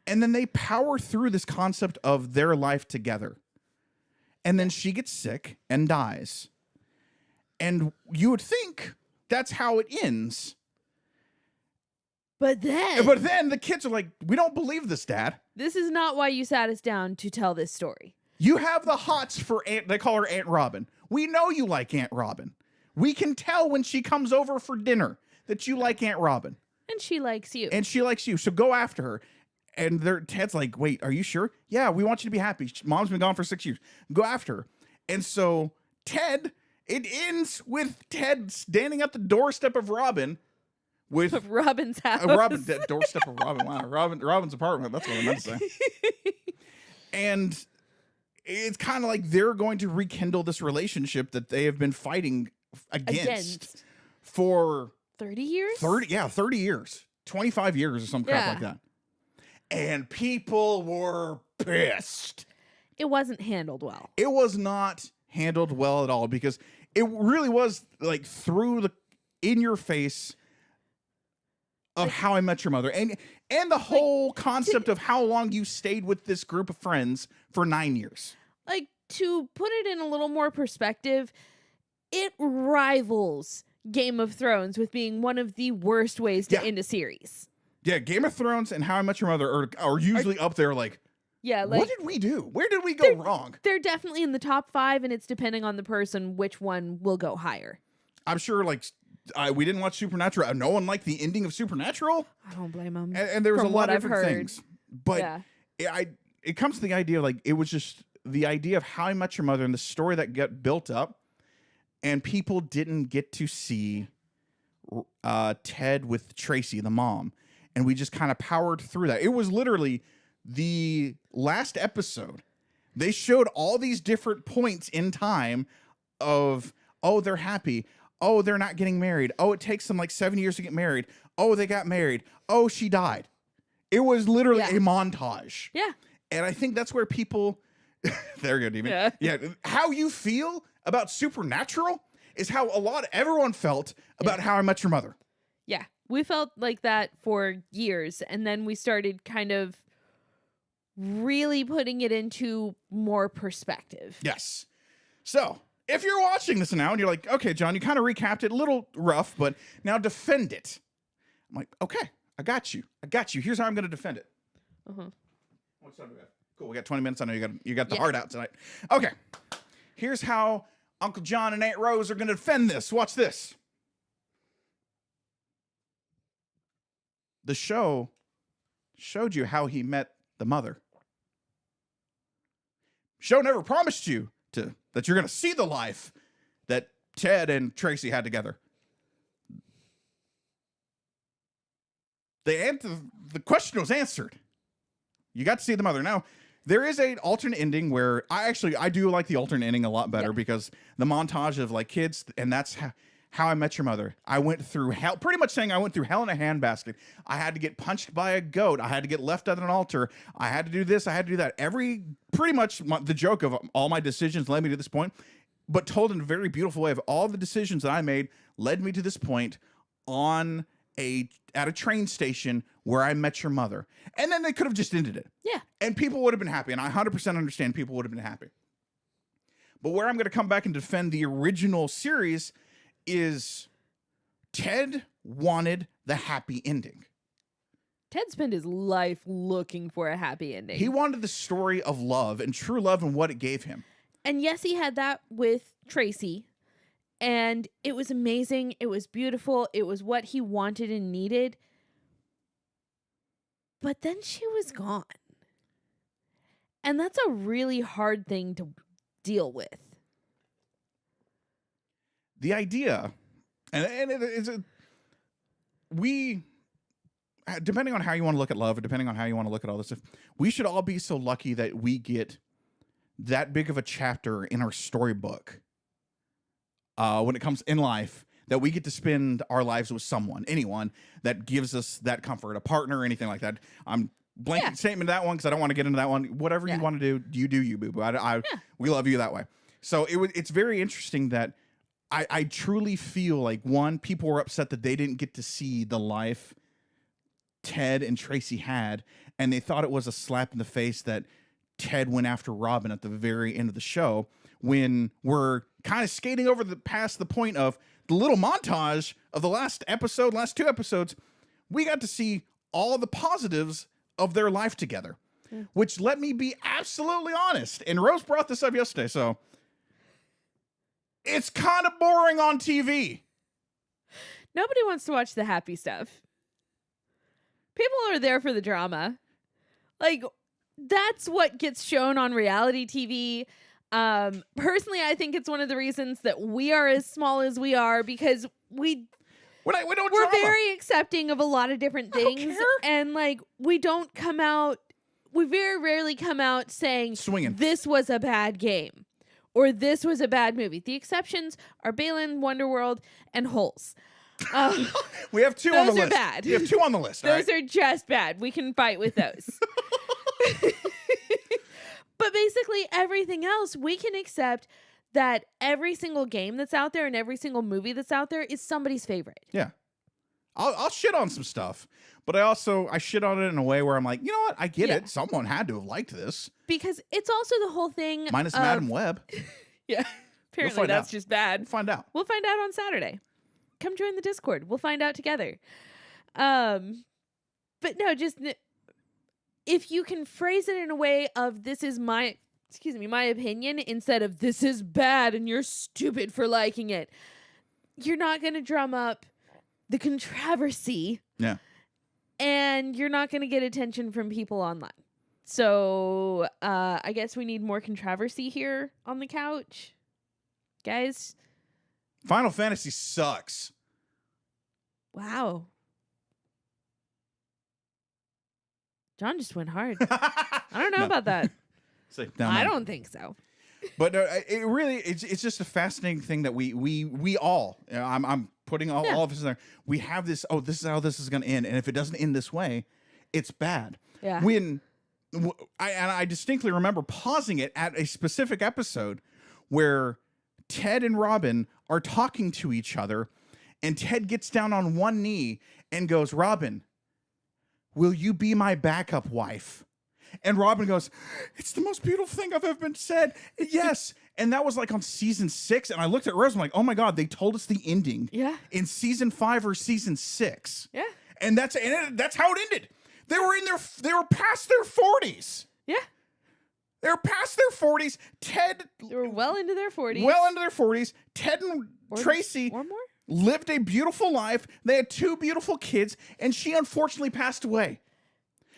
And then they power through this concept of their life together. And then she gets sick and dies. And you would think that's how it ends. But then the kids are like, we don't believe this, Dad. This is not why you sat us down to tell this story. You have the hots for they call her Aunt Robin. We know you like Aunt Robin. We can tell when she comes over for dinner that you like Aunt Robin. And she likes you. And she likes you. So go after her. And Ted's like, wait, are you sure? Yeah, we want you to be happy. Mom's been gone for 6 years. Go after her. And so Ted, it ends with Ted standing at the doorstep of Robin with Robin's house. That doorstep of Robin. Wow, Robin's apartment. That's what I meant to say. And it's kind of like they're going to rekindle this relationship that they have been fighting against. For 30 years? 30 years. 25 years or some crap like that. And people were pissed. It wasn't handled well. It was not handled well at all because it really was like through the in your face of How I Met Your Mother and the whole concept of how long you stayed with this group of friends for 9 years. Like, to put it in a little more perspective, it rivals Game of Thrones with being one of the worst ways to end a series. Yeah, Game of Thrones and How I Met Your Mother are usually up there like, yeah, like, what did we do? Where did we go wrong? They're definitely in the top 5, and it's depending on the person which one will go higher. I'm sure, like, we didn't watch Supernatural. No one liked the ending of Supernatural. I don't blame them. And there was a lot of different things. But it comes to the idea, like, it was just the idea of How I Met Your Mother and the story that got built up, and people didn't get to see Ted with Tracy, the mom. And we just kind of powered through that. It was literally the last episode. They showed all these different points in time of, oh, they're happy. Oh, they're not getting married. Oh, it takes them like 7 years to get married. Oh, they got married. Oh, she died. It was literally a montage. Yeah. And I think that's where people, there you go, Demon. Yeah. How you feel about Supernatural is how everyone felt about How I Met Your Mother. Yeah. We felt like that for years, and then we started kind of really putting it into more perspective. Yes. So, if you're watching this now and you're like, okay, John, you kind of recapped it a little rough, but now defend it. I'm like, okay, I got you. Here's how I'm going to defend it. What's time do we have? Cool, we got 20 minutes. I know you got the heart out tonight. Okay. Here's how Uncle John and Aunt Rose are going to defend this. Watch this. The show showed you how he met the mother. Show never promised you that you're going to see the life that Ted and Tracy had together. The question was answered. You got to see the mother. Now, there is an alternate ending where I do like the alternate ending a lot better because the montage of like kids, and that's how I Met Your Mother. I went through hell, pretty much saying I went through hell in a handbasket. I had to get punched by a goat. I had to get left at an altar. I had to do this. I had to do that. The joke of all my decisions led me to this point, but told in a very beautiful way of all the decisions that I made led me to this point at a train station where I met your mother. And then they could have just ended it. Yeah. And people would have been happy. And I 100% understand people would have been happy. But where I'm going to come back and defend the original series is Ted wanted the happy ending. Ted spent his life looking for a happy ending. He wanted the story of love and true love and what it gave him. And yes, he had that with Tracy. And it was amazing. It was beautiful. It was what he wanted and needed. But then she was gone. And that's a really hard thing to deal with. The idea, and we, depending on how you want to look at love, or depending on how you want to look at all this stuff, we should all be so lucky that we get that big of a chapter in our storybook when it comes in life, that we get to spend our lives with someone, anyone that gives us that comfort, a partner, anything like that. I'm blanket statement that one because I don't want to get into that one. Whatever you want to do you, boo boo. We love you that way. So it's very interesting that I truly feel like, one, people were upset that they didn't get to see the life Ted and Tracy had, and they thought it was a slap in the face that Ted went after Robin at the very end of the show, when we're kind of skating over past the point of the little montage of the last two episodes. We got to see all the positives of their life together, which, let me be absolutely honest, and Rose brought this up yesterday, so it's kind of boring on TV. Nobody wants to watch the happy stuff. People are there for the drama. Like, that's what gets shown on reality TV. Personally, I think it's one of the reasons that we are as small as we are, because we're very accepting of a lot of different things. And like, we very rarely come out saying swinging, this was a bad game or this was a bad movie. The exceptions are Balin, Wonderworld, and Holes. We have two on the list. Those are bad. We have two on the list. Those are just bad. We can fight with those. But basically everything else, we can accept that every single game that's out there and every single movie that's out there is somebody's favorite. Yeah. I'll shit on some stuff, but I shit on it in a way where I'm like, you know what? I get it. Someone had to have liked this. Because it's also the whole thing. Minus Madam Web. Yeah. Apparently that's just bad. We'll find out. We'll find out on Saturday. Come join the Discord. We'll find out together. But no, just if you can phrase it in a way of this is my opinion, instead of this is bad and you're stupid for liking it, you're not going to drum up the controversy. Yeah. And you're not going to get attention from people online. So I guess we need more controversy here on the couch. Guys. Final Fantasy sucks. Wow. John just went hard. I don't know about that. I don't think so. But it's just a fascinating thing that we all, I'm putting all of us in there. We have this, this is how this is going to end. And if it doesn't end this way, it's bad. Yeah. I distinctly remember pausing it at a specific episode where Ted and Robin are talking to each other, and Ted gets down on one knee and goes, "Robin, will you be my backup wife?" And Robin goes, "It's the most beautiful thing I've ever been said." Yes. And that was like on season 6. And I looked at Rose, I'm like, oh my God, they told us the ending in season 5 or season 6. Yeah. And that's how it ended. They were past their 40s. Yeah. They were past their 40s. They were well into their 40s. Well into their 40s. Ted and Tracy lived a beautiful life. They had 2 beautiful kids, and she unfortunately passed away.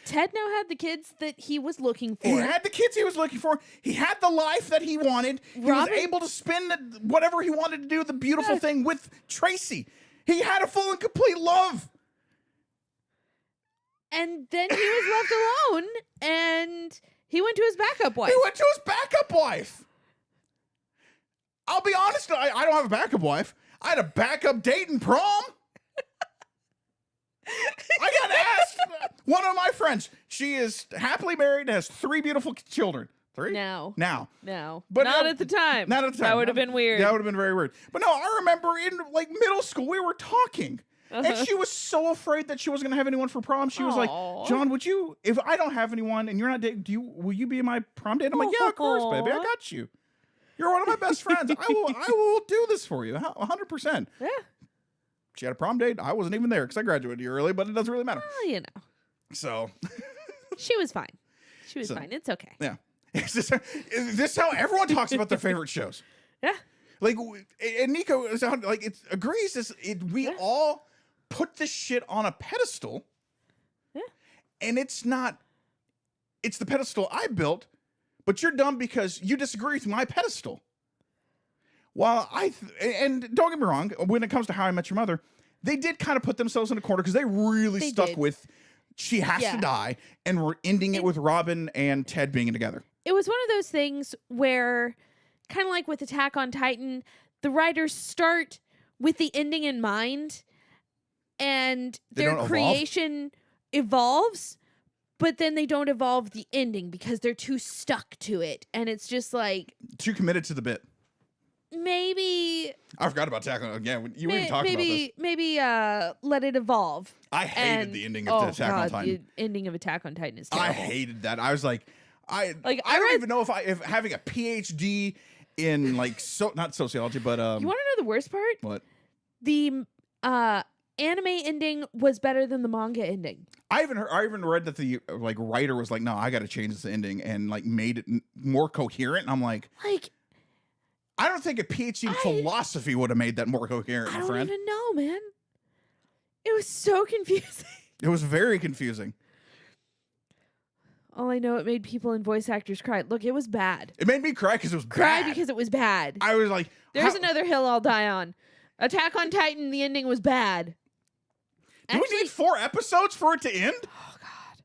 Ted now had the kids that he was looking for. He had the kids he was looking for. He had the life that he wanted. He was able to spend whatever he wanted to do, the beautiful thing with Tracy. He had a full and complete love. And then he was left alone, and he went to his backup wife. I'll be honest, I don't have a backup wife. I had a backup date in prom. I got asked. One of my friends, she is happily married, has 3 beautiful children. 3? Now. But not at the time. Not at the time. That would have been weird. That would have been very weird. But no, I remember in like middle school, we were talking. And she was so afraid that she wasn't going to have anyone for prom. She was like, "John, if I don't have anyone and you're not dating, will you be my prom date?" I'm like, "Yeah, of course, baby. I got you. You're one of my best friends. I will do this for you. 100%. Yeah. She had a prom date. I wasn't even there because I graduated early, but it doesn't really matter. Well, you know. So She was fine. She was So- fine. It's okay. yeah. Is this how everyone talks about their favorite shows? Yeah. Like, and Nico is like it agrees. We Yeah. all put this shit on a pedestal. Yeah. And it's not. It's the pedestal I built, but you're dumb because you disagree with my pedestal. While and don't get me wrong, when it comes to How I Met Your Mother, they did kind of put themselves in a corner because they really stuck did. with she has to die, and we're ending it with Robin and Ted being together. It was one of those things where, kind of like with Attack on Titan, the writers start with the ending in mind, and They their don't evolve? creation evolves, but then they don't evolve the ending because they're too stuck to it. And it's just like, Too committed to the bit. maybe I forgot about Attack on. Yeah, we even talked about this. maybe let it evolve. I hated the ending of Attack on Titan. The ending of Attack on Titan is terrible. I hated that. I was like, I Like, I don't read- even know if having a PhD in like not sociology, but You want to know the worst part? what? The anime ending was better than the manga ending. I even read that the like writer was like, no, I got to change this ending and like made it more coherent. And I'm like, Like, I don't think a PhD in philosophy would have made that more coherent, I my don't friend. even know, man. It was so confusing. It was very confusing. All I know, it made people and voice actors cry. Look, it was bad. It made me cry because it was Cry bad. because it was bad. I was like, There's how- another hill I'll die on. Attack on Titan, the ending was bad. Do we need 4 episodes for it to end? Oh God.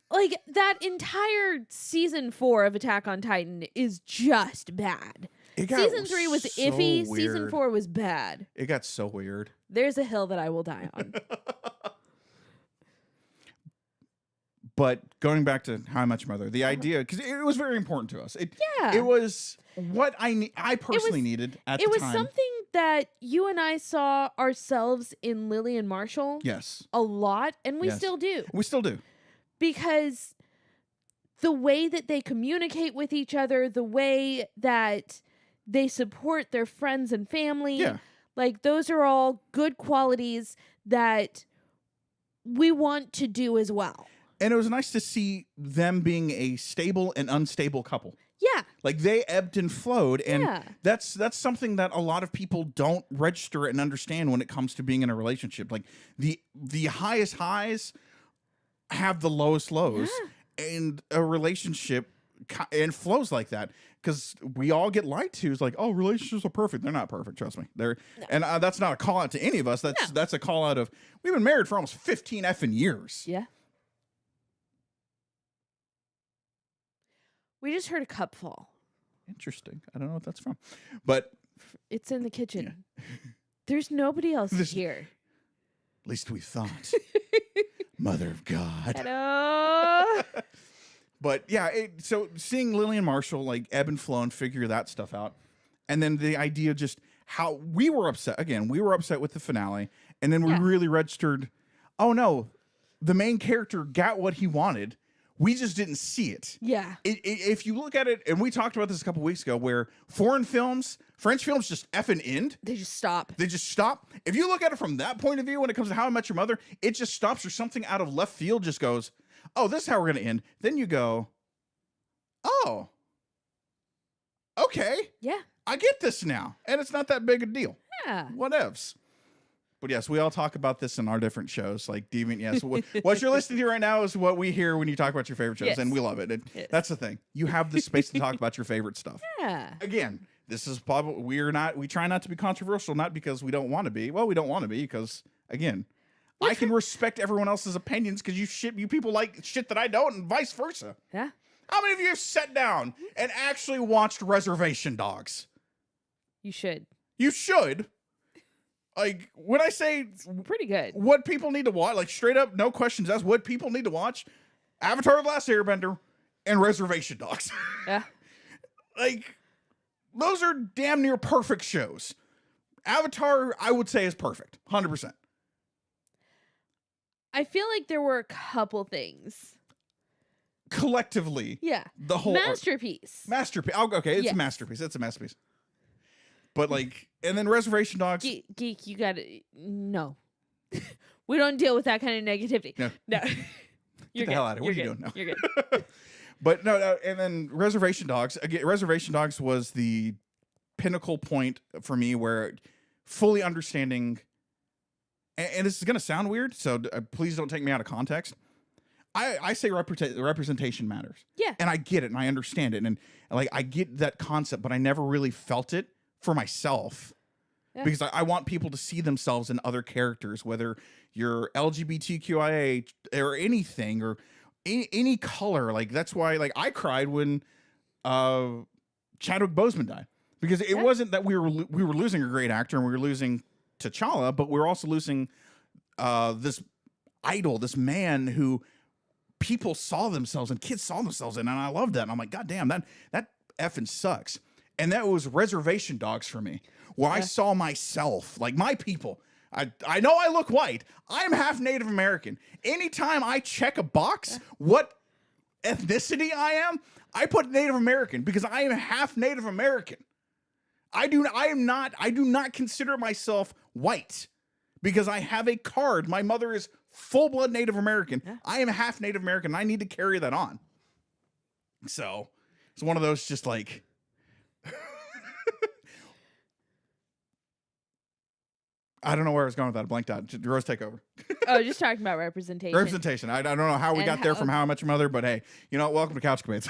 Like, that entire season 4 of Attack on Titan is just bad. Season 3 was so iffy. Season weird. 4 was bad. It got so weird. There's a hill that I will die on. But going back to How I Met Your Mother, the idea, because it was very important to us. Yeah. It was what I personally needed at It the was time. something that you and I saw ourselves in Lily and Marshall Yes, a lot, and we Yes. still do. we still do. Because the way that they communicate with each other, the way that they support their friends and family, Yeah. like those are all good qualities that we want to do as well. And it was nice to see them being a stable and unstable couple. Yeah. Like they ebbed and flowed, and Yeah. that's something that a lot of people don't register and understand when it comes to being in a relationship. Like the highest highs have the lowest lows, and a relationship and flows like that because we all get lied to. It's like, oh, relationships are perfect. They're not perfect. Trust me. And that's not a call out to any of us. That's a call out of we've been married for almost 15 effing years. Yeah. We just heard a cup fall. Interesting. I don't know what that's from, but It's in the kitchen. There's nobody else here. at least we thought. Mother of God. Hello. But yeah, so seeing Lily and Marshall like ebb and flow and figure that stuff out, and then the idea of just how we were upset. Again, we were upset with the finale, and then we Yeah. really registered, oh no, the main character got what he wanted. We just didn't see it. Yeah. If you look at it, and we talked about this a couple weeks ago, where foreign films, French films just effing end. They just stop. They just stop. If you look at it from that point of view, when it comes to How I Met Your Mother, it just stops, or something out of left field just goes, oh, this is how we're going to end. Then you go, oh, okay, Yeah. I get this now. And it's not that big a deal. Yeah. Whatevs. But yes, we all talk about this in our different shows. Like Deviant, yes. What you're listening to right now is what we hear when you talk about your favorite shows, Yes. and we love it. Yes. That's the thing. You have the space to talk about your favorite stuff. Yeah. Again, this is probably we try not to be controversial, not because we don't want to be. Well, we don't want to be because again, I can respect everyone else's opinions because you people like shit that I don't, and vice versa. Yeah. How many of you have sat down and actually watched Reservation Dogs? You should. You should. Like when I say Pretty good. what people need to watch, like straight up, no questions asked, what people need to watch, Avatar: The Last Airbender and Reservation Dogs. Yeah. Like those are damn near perfect shows. Avatar, I would say, is perfect, 100%. I feel like there were a couple things. Collectively, Yeah. the whole Masterpiece. masterpiece. Okay, it's Yes. a masterpiece. It's a masterpiece. But like, and then Reservation Dogs. Geek, you gotta no. We don't deal with that kind of negativity. No. No. Get the hell out of here. What are you doing now? You're good. But no, and then Reservation Dogs. Again, Reservation Dogs was the pinnacle point for me where fully understanding, and this is going to sound weird, so please don't take me out of context. I say representation matters. Yeah. And I get it and I understand it. And like, I get that concept, but I never really felt it for myself. Yeah. Because I want people to see themselves in other characters, whether you're LGBTQIA or anything or any color. Like, that's why, like, I cried when Chadwick Boseman died, because it wasn't that we were losing a great actor and we were losing T'Challa, but we were also losing this idol, this man who people saw themselves and kids saw themselves in, and I loved that. And I'm like, God damn, that effing sucks. And that was Reservation Dogs for me, where I saw myself, like my people. I know I look white. I'm half Native American. Anytime I check a box, what ethnicity I am, I put Native American because I am half Native American. I do not consider myself white because I have a card. My mother is full-blood Native American. Yeah. I am half Native American. And I need to carry that on. So it's one of those just like... I don't know where I was going with that. I blanked out. Rose, take over. Oh, just talking about representation. Representation. I don't know how we got there from How I Met Your Mother, but hey, you know, welcome to CouchCapades.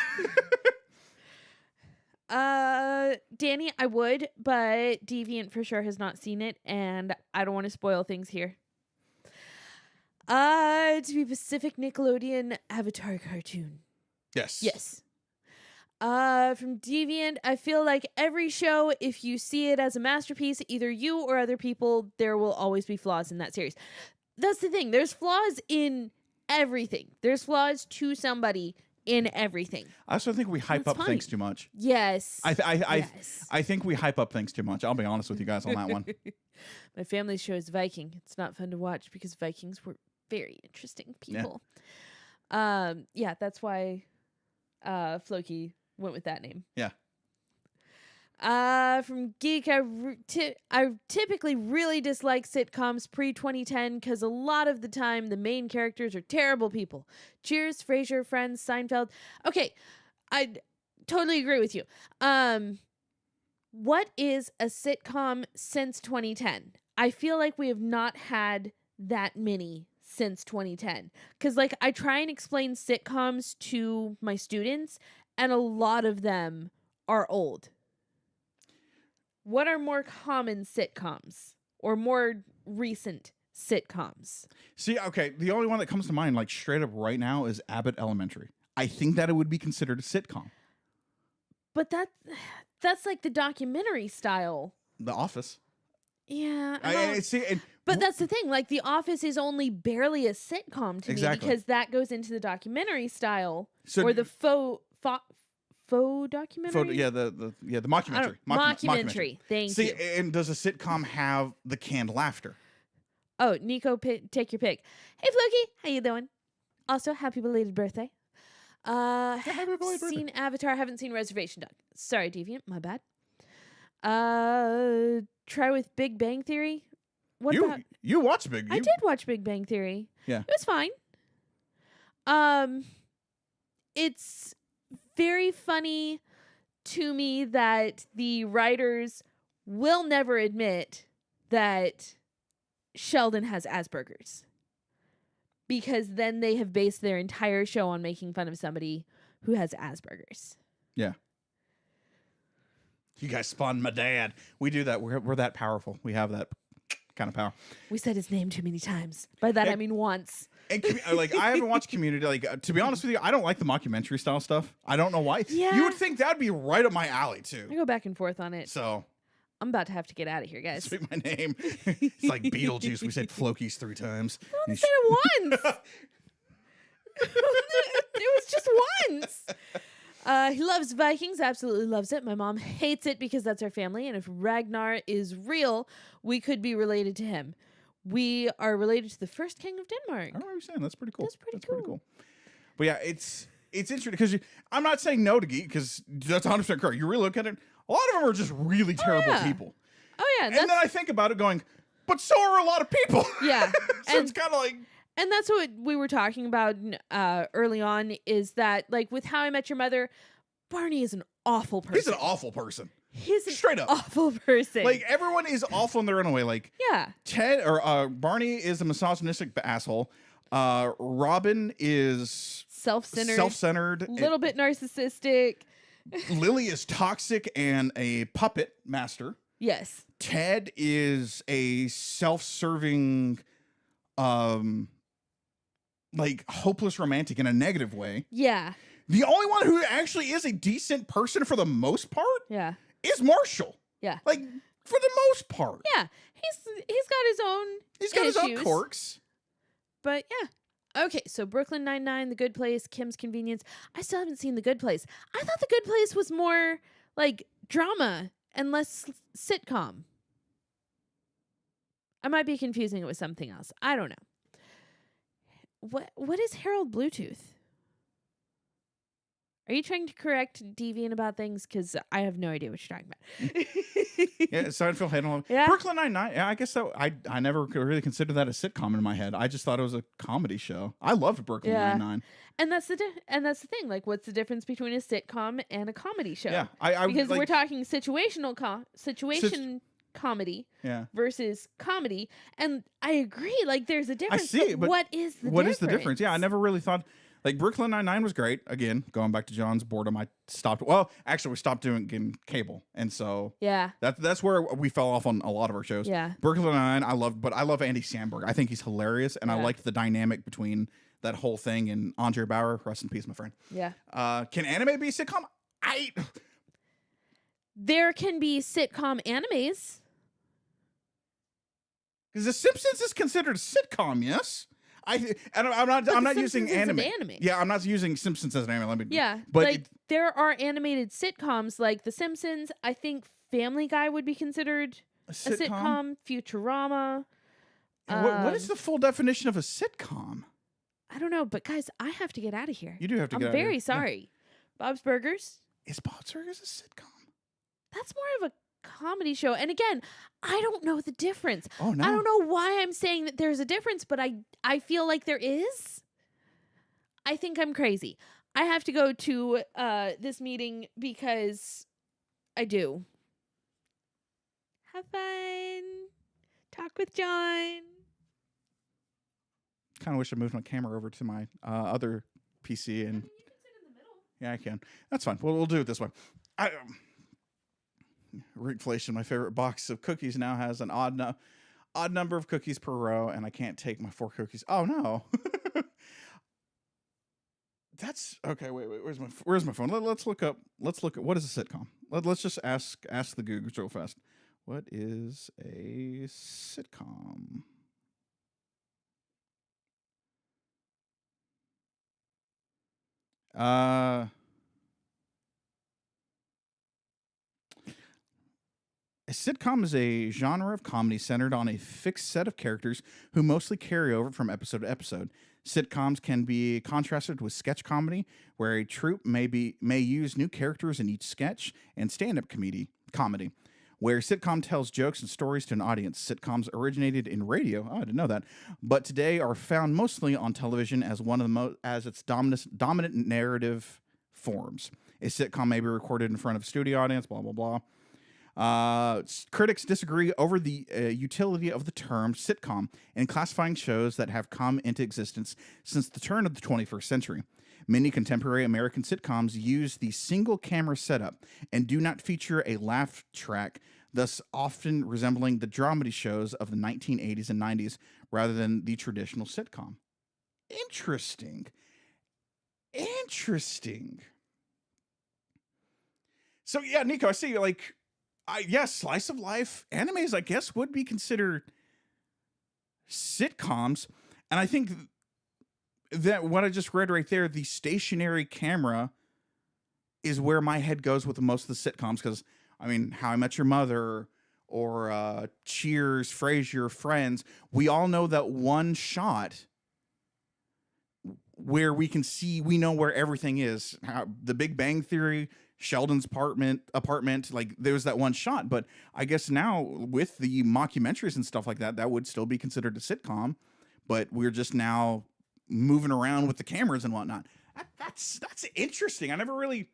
Danny, I would, but Deviant for sure has not seen it, and I don't want to spoil things here. To be Pacific, Nickelodeon Avatar cartoon. Yes. Yes. From Deviant, I feel like every show, if you see it as a masterpiece, either you or other people, there will always be flaws in that series. That's the thing. There's flaws in everything. There's flaws to somebody in everything. I also think we hype up things too much. Yes. I think we hype up things too much. I'll be honest with you guys on that one. My family show is Viking. It's not fun to watch because Vikings were very interesting people. Yeah, that's why Floki went with that name. Yeah. From Geek, I typically really dislike sitcoms pre-2010 because a lot of the time the main characters are terrible people. Cheers, Frasier, Friends, Seinfeld. Okay, I totally agree with you. What is a sitcom since 2010? I feel like we have not had that many since 2010. Because, like, I try and explain sitcoms to my students, and a lot of them are old. What are more common sitcoms or more recent sitcoms? See, okay, the only one that comes to mind, like straight up right now, is Abbott Elementary. I think that it would be considered a sitcom. But that's like the documentary style. The Office. Yeah. But that's the thing. Like, The Office is only barely a sitcom to me because that goes into the documentary style or the faux documentary. The mockumentary. Mockumentary. Thank you. And does a sitcom have the canned laughter? Oh, Nico, take your pick. Hey, Floki, how you doing? Also, happy belated birthday. Seen Avatar, haven't seen Reservation Dogs. Sorry, Deviant, my bad. Try with Big Bang Theory. You watched Big? I did watch Big Bang Theory. Yeah, it was fine. It's very funny to me that the writers will never admit that Sheldon has Asperger's, because then they have based their entire show on making fun of somebody who has Asperger's. Yeah. You guys spawned my dad. We do that. We're that powerful. We have that kind of power. We said his name too many times. By that, I mean once. And like, I haven't watched Community. Like, to be honest with you, I don't like the mockumentary style stuff. I don't know why. Yeah. You would think that'd be right up my alley too. I go back and forth on it. So I'm about to have to get out of here, guys. Speak my name. It's like Beetlejuice. We said Floki's 3 times. I only said it once. It was just once. He loves Vikings, absolutely loves it. My mom hates it because that's our family, and if Ragnar is real, we could be related to him. We are related to the first king of Denmark. I don't understand. That's pretty cool. That's pretty cool. But yeah, it's interesting because I'm not saying no to Geek, because that's 100% correct. You really look at it, a lot of them are just really terrible people. Oh yeah. And then I think about it going, but so are a lot of people. Yeah. So it's kind of like. And that's what we were talking about early on, is that, like, with How I Met Your Mother, Barney is an awful person. He's an awful person. He's an straight up awful person. Like, everyone is awful in their own way. Like, yeah. Barney is a misogynistic asshole. Robin is self-centered, a little bit narcissistic. Lily is toxic and a puppet master. Yes. Ted is a self-serving, like, hopeless romantic in a negative way. Yeah. The only one who actually is a decent person for the most part, yeah, is Marshall. Yeah. Like, for the most part. Yeah. He's got his own quirks. But yeah. Okay, so Brooklyn Nine-Nine, The Good Place, Kim's Convenience. I still haven't seen The Good Place. I thought The Good Place was more like drama and less sitcom. I might be confusing it with something else. I don't know. What is Harold Bluetooth? Are you trying to correct Deviant about things? Because I have no idea what you're talking about. Yeah, Seinfeld had on. Yeah. Brooklyn Nine-Nine. Yeah, I guess so. I never really considered that a sitcom in my head. I just thought it was a comedy show. I loved Brooklyn Nine-Nine. And that's the thing. Like, what's the difference between a sitcom and a comedy show? Yeah, because like, we're talking situational comedy versus comedy, and I agree. Like, there's a difference. I see, but what is the what difference? is the difference? Yeah, I never really thought. Like, Brooklyn Nine-Nine was great. Again, going back to John's boredom, I stopped. Well, actually, we stopped doing cable, and so that's where we fell off on a lot of our shows. Yeah, Brooklyn Nine-Nine, I love Andy Samberg. I think he's hilarious, and I liked the dynamic between that whole thing and Andre Bauer. Rest in peace, my friend. Yeah. Can anime be a sitcom? There can be sitcom animes. Because The Simpsons is considered a sitcom, yes. I'm not using anime. Yeah, I'm not using Simpsons as an anime. But like, there are animated sitcoms like The Simpsons. I think Family Guy would be considered a sitcom. Futurama. What is the full definition of a sitcom? I don't know, but guys, I have to get out of here. You do have to get out of here. I'm very sorry. Yeah. Bob's Burgers. Is Bob's Burgers a sitcom? That's more of a comedy show. And again, I don't know the difference. Oh, no. I don't know why I'm saying that there's a difference, but I feel like there is. I think I'm crazy. I have to go to this meeting because I do. Have fun. Talk with John. Kind of wish I moved my camera over to my other PC and. You can sit in the middle. Yeah, I can. That's fine. We'll do it this way. Reflation, my favorite box of cookies, now has an odd number of cookies per row, and I can't take my 4 cookies. Oh no. That's okay. Wait. Where's my phone? Let's look at what is a sitcom. Let's just ask the Googles real fast. What is a sitcom? A sitcom is a genre of comedy centered on a fixed set of characters who mostly carry over from episode to episode. Sitcoms can be contrasted with sketch comedy, where a troupe may use new characters in each sketch, and stand-up comedy, where sitcom tells jokes and stories to an audience. Sitcoms originated in radio. Oh, I didn't know that, but today are found mostly on television as one of the its dominant narrative forms. A sitcom may be recorded in front of a studio audience. Blah blah blah. Critics disagree over the utility of the term sitcom in classifying shows that have come into existence since the turn of the 21st century. Many contemporary American sitcoms use the single camera setup and do not feature a laugh track, thus often resembling the dramedy shows of the 1980s and 90s rather than the traditional sitcom. Interesting. So yeah, Nico, I see you like. Slice of life animes, I guess, would be considered sitcoms. And I think that what I just read right there, the stationary camera is where my head goes with most of the sitcoms. Because, I mean, How I Met Your Mother or Cheers, Frasier, Friends, we all know that one shot where we know where everything is. The Big Bang Theory, Sheldon's apartment. Like there's that one shot, but I guess now with the mockumentaries and stuff like that, that would still be considered a sitcom. But we're just now moving around with the cameras and whatnot. That's interesting. I never really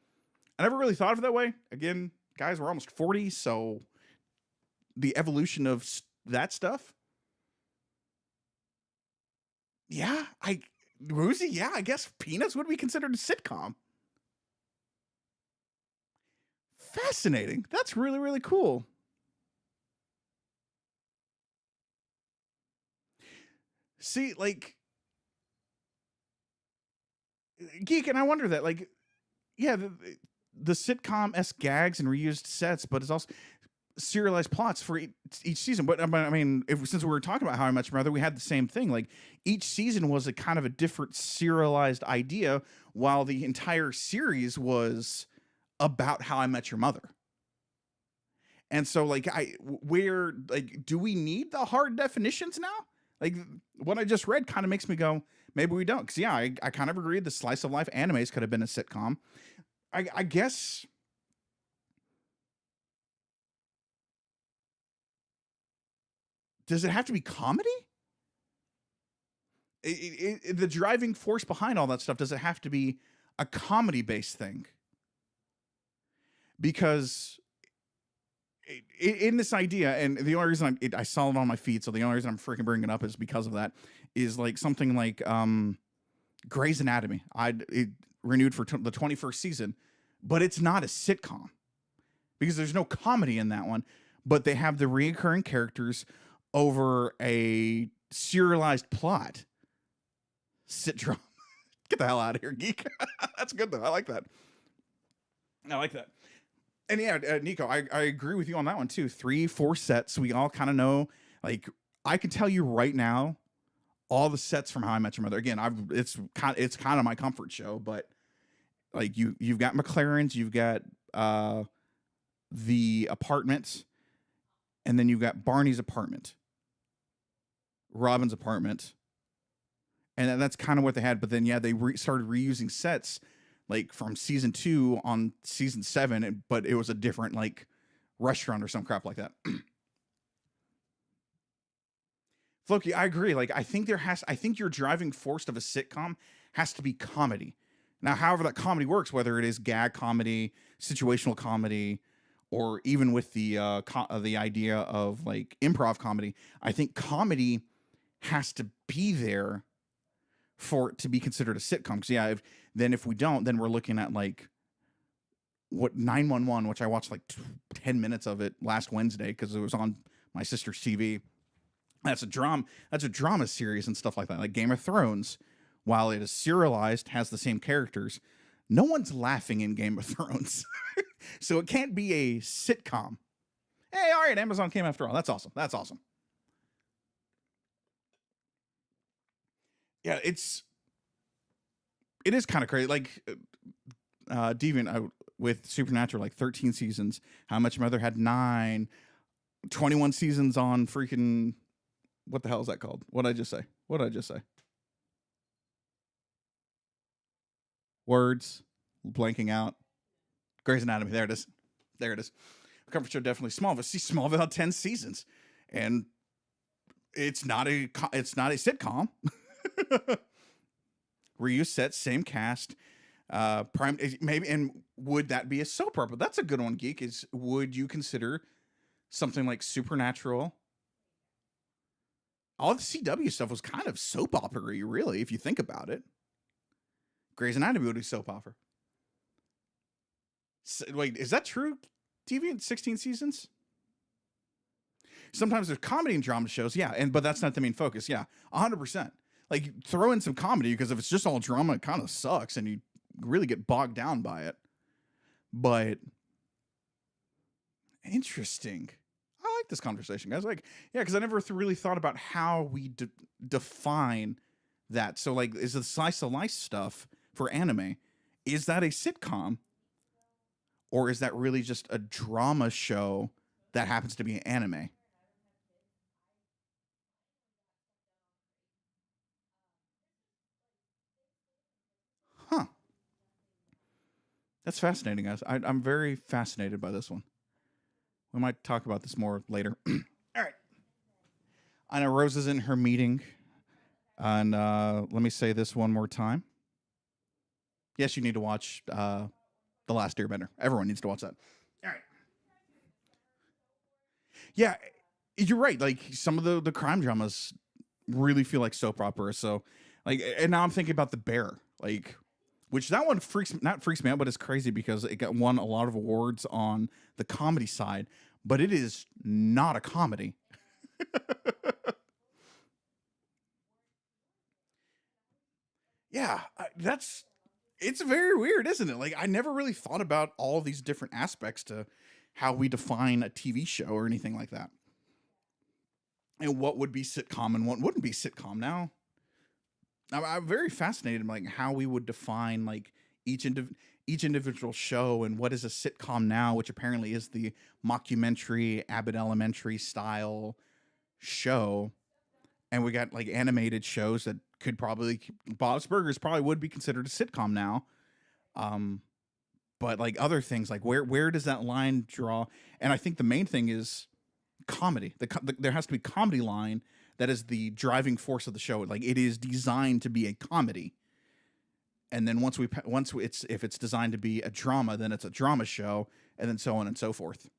thought of it that way. Again, guys, we're almost 40, so the evolution of that stuff. Yeah, Woozy, yeah, I guess Peanuts would be considered a sitcom. Fascinating. That's really, really cool. See, like, Geek, and I wonder that, like, yeah, the sitcom s gags and reused sets, but it's also serialized plots for each season. But I mean, since we were talking about How I Met Your Mother, we had the same thing. Like each season was a kind of a different serialized idea, while the entire series was about How I Met Your Mother. And so, like, where, like, do we need the hard definitions now? Like, what I just read kind of makes me go, maybe we don't. Because, yeah, I kind of agree the slice of life animes could have been a sitcom. I guess. Does it have to be comedy? The driving force behind all that stuff, does it have to be a comedy based thing? Because in this idea, and the only reason I saw it on my feed, so the only reason I'm freaking bringing it up is because of that, is like something like Grey's Anatomy. It renewed for the 21st season, but it's not a sitcom because there's no comedy in that one, but they have the reoccurring characters over a serialized plot. Sitcom. Get the hell out of here, geek. That's good though. I like that. I like that. And yeah, Nico, I agree with you on that one too. 3, 4 sets. We all kind of know. Like I can tell you right now, all the sets from How I Met Your Mother. Again, it's kind of my comfort show, but like you've got McLaren's, you've got the apartment, and then you've got Barney's apartment, Robin's apartment, and that's kind of what they had. But then yeah, they started reusing sets like from season 2 on season 7, but it was a different like restaurant or some crap like that. Floki, I agree. Like I think your driving force of a sitcom has to be comedy. Now, however that comedy works, whether it is gag comedy, situational comedy, or even with the idea of like improv comedy, I think comedy has to be there for it to be considered a sitcom. Because yeah, if we don't, then we're looking at like what 911, which I watched like 10 minutes of it last Wednesday because it was on my sister's TV. That's a drama series and stuff like that, like Game of Thrones. While it is serialized, has the same characters, no one's laughing in Game of Thrones. So it can't be a sitcom. Hey, all right, Amazon came after all. That's awesome. That's awesome. Yeah, it is kind of crazy. Like Deviant with Supernatural, like 13 seasons. How Much Mother had 9, 21 seasons on freaking, what the hell is that called? What did I just say? Words, blanking out. Grey's Anatomy. There it is. Comfort show definitely Smallville. See, Smallville had 10 seasons, and it's not a sitcom. Reuse set, same cast. Prime maybe, and would that be a soap opera? That's a good one, Geek. Would you consider something like Supernatural? All the CW stuff was kind of soap opera-y, really, if you think about it. Grey's Anatomy would be soap opera. Wait, is that true? Deviant 16 seasons? Sometimes there's comedy and drama shows, yeah, but that's not the main focus. Yeah, 100%. Like throw in some comedy because if it's just all drama, it kind of sucks and you really get bogged down by it. But interesting. I like this conversation, guys. Like, yeah, because I never really thought about how we define that. So, like, is the slice of life stuff for anime, is that a sitcom? Or is that really just a drama show that happens to be an anime? Huh. That's fascinating, guys. I'm very fascinated by this one. We might talk about this more later. All right. I know Rose is in her meeting. And let me say this one more time. Yes, you need to watch The Last Airbender. Everyone needs to watch that. All right. Yeah, you're right. Like, some of the crime dramas really feel like soap operas. So, like, and now I'm thinking about The Bear. Like, which that one not freaks me out, but it's crazy because it won a lot of awards on the comedy side, but it is not a comedy. Yeah, it's very weird, isn't it? Like, I never really thought about all these different aspects to how we define a TV show or anything like that. And what would be sitcom and what wouldn't be sitcom now. I'm very fascinated in like how we would define like each individual show and what is a sitcom now, which apparently is the mockumentary Abbott Elementary style show. And we got like animated shows that could probably Bob's Burgers probably would be considered a sitcom now. But like other things, like where does that line draw? And I think the main thing is comedy. There has to be comedy line that is the driving force of the show. Like it is designed to be a comedy. And then once if it's designed to be a drama, then it's a drama show, and then so on and so forth.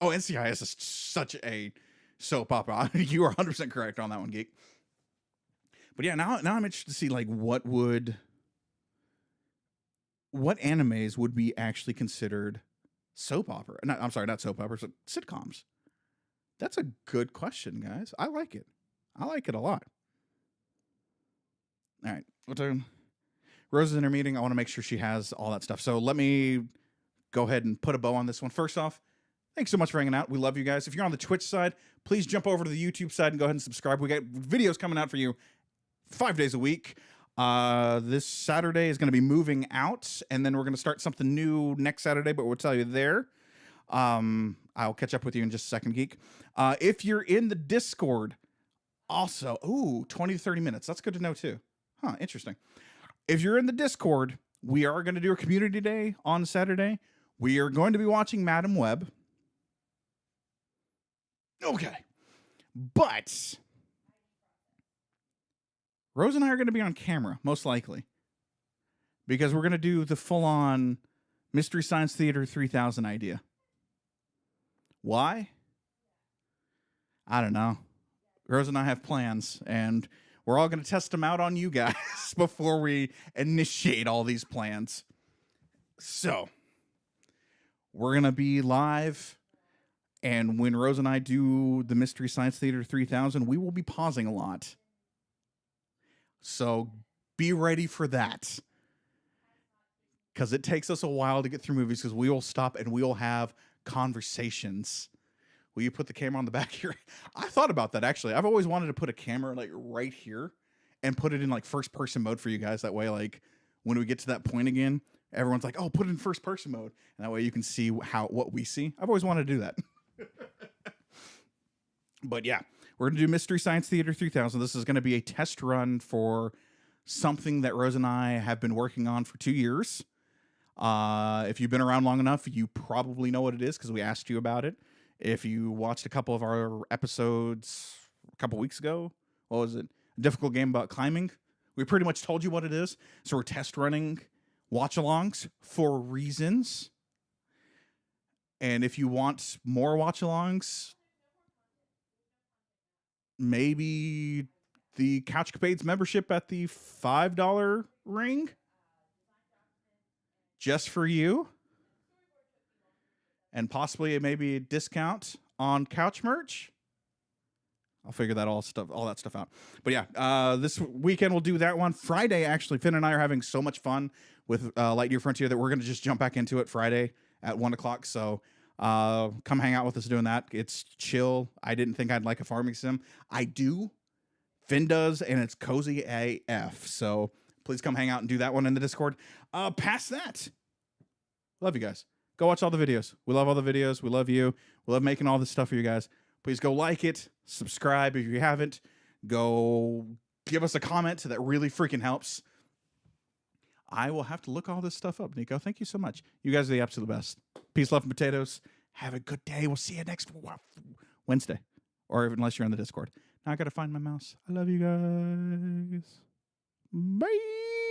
Oh, NCIS is such a soap opera. You are 100% correct on that one, Geek. But yeah, now I'm interested to see like what animes would be actually considered soap opera. I'm sorry, not soap operas, but sitcoms. That's a good question, guys. I like it. I like it a lot. All right. What time? Rose is in her meeting. I want to make sure she has all that stuff. So let me go ahead and put a bow on this one. First off, thanks so much for hanging out. We love you guys. If you're on the Twitch side, please jump over to the YouTube side and go ahead and subscribe. We got videos coming out for you 5 days a week. This Saturday is going to be moving out, and then we're going to start something new next Saturday, but we'll tell you there. I'll catch up with you in just a second, Geek. If you're in the Discord, also, 20 to 30 minutes. That's good to know, too. Huh, interesting. If you're in the Discord, we are going to do a community day on Saturday. We are going to be watching Madam Web. Okay. But Rose and I are going to be on camera, most likely. Because we're going to do the full-on Mystery Science Theater 3000 idea. Why? I don't know. Rose and I have plans, and we're all going to test them out on you guys before we initiate all these plans. So, we're going to be live, and when Rose and I do the Mystery Science Theater 3000, we will be pausing a lot. So, be ready for that. Because it takes us a while to get through movies, because we will stop and we will have conversations. Will you put the camera on the back here? I thought about that, actually. I've always wanted to put a camera like right here and put it in like first person mode for you guys. That way, like when we get to that point again, everyone's like, oh, put it in first person mode. And that way you can see what we see. I've always wanted to do that. But yeah, we're going to do Mystery Science Theater 3000. This is going to be a test run for something that Rose and I have been working on for 2 years. If you've been around long enough, you probably know what it is because we asked you about it. If you watched a couple of our episodes a couple weeks ago, what was it? A difficult game about climbing. We pretty much told you what it is. So we're test running watch-alongs for reasons. And if you want more watch-alongs, maybe the CouchCapades membership at the $5 ring just for you. And possibly maybe a discount on couch merch. I'll figure all that stuff out. But yeah, this weekend we'll do that one. Friday, actually, Finn and I are having so much fun with Lightyear Frontier that we're going to just jump back into it Friday at 1 o'clock. So come hang out with us doing that. It's chill. I didn't think I'd like a farming sim. I do. Finn does, and it's cozy AF. So please come hang out and do that one in the Discord. Past that, love you guys. Go watch all the videos. We love all the videos. We love you. We love making all this stuff for you guys. Please go like it. Subscribe if you haven't. Go give us a comment. That really freaking helps. I will have to look all this stuff up, Nico. Thank you so much. You guys are the absolute best. Peace, love, and potatoes. Have a good day. We'll see you next Wednesday. Or unless you're on the Discord. Now I got to find my mouse. I love you guys. Bye.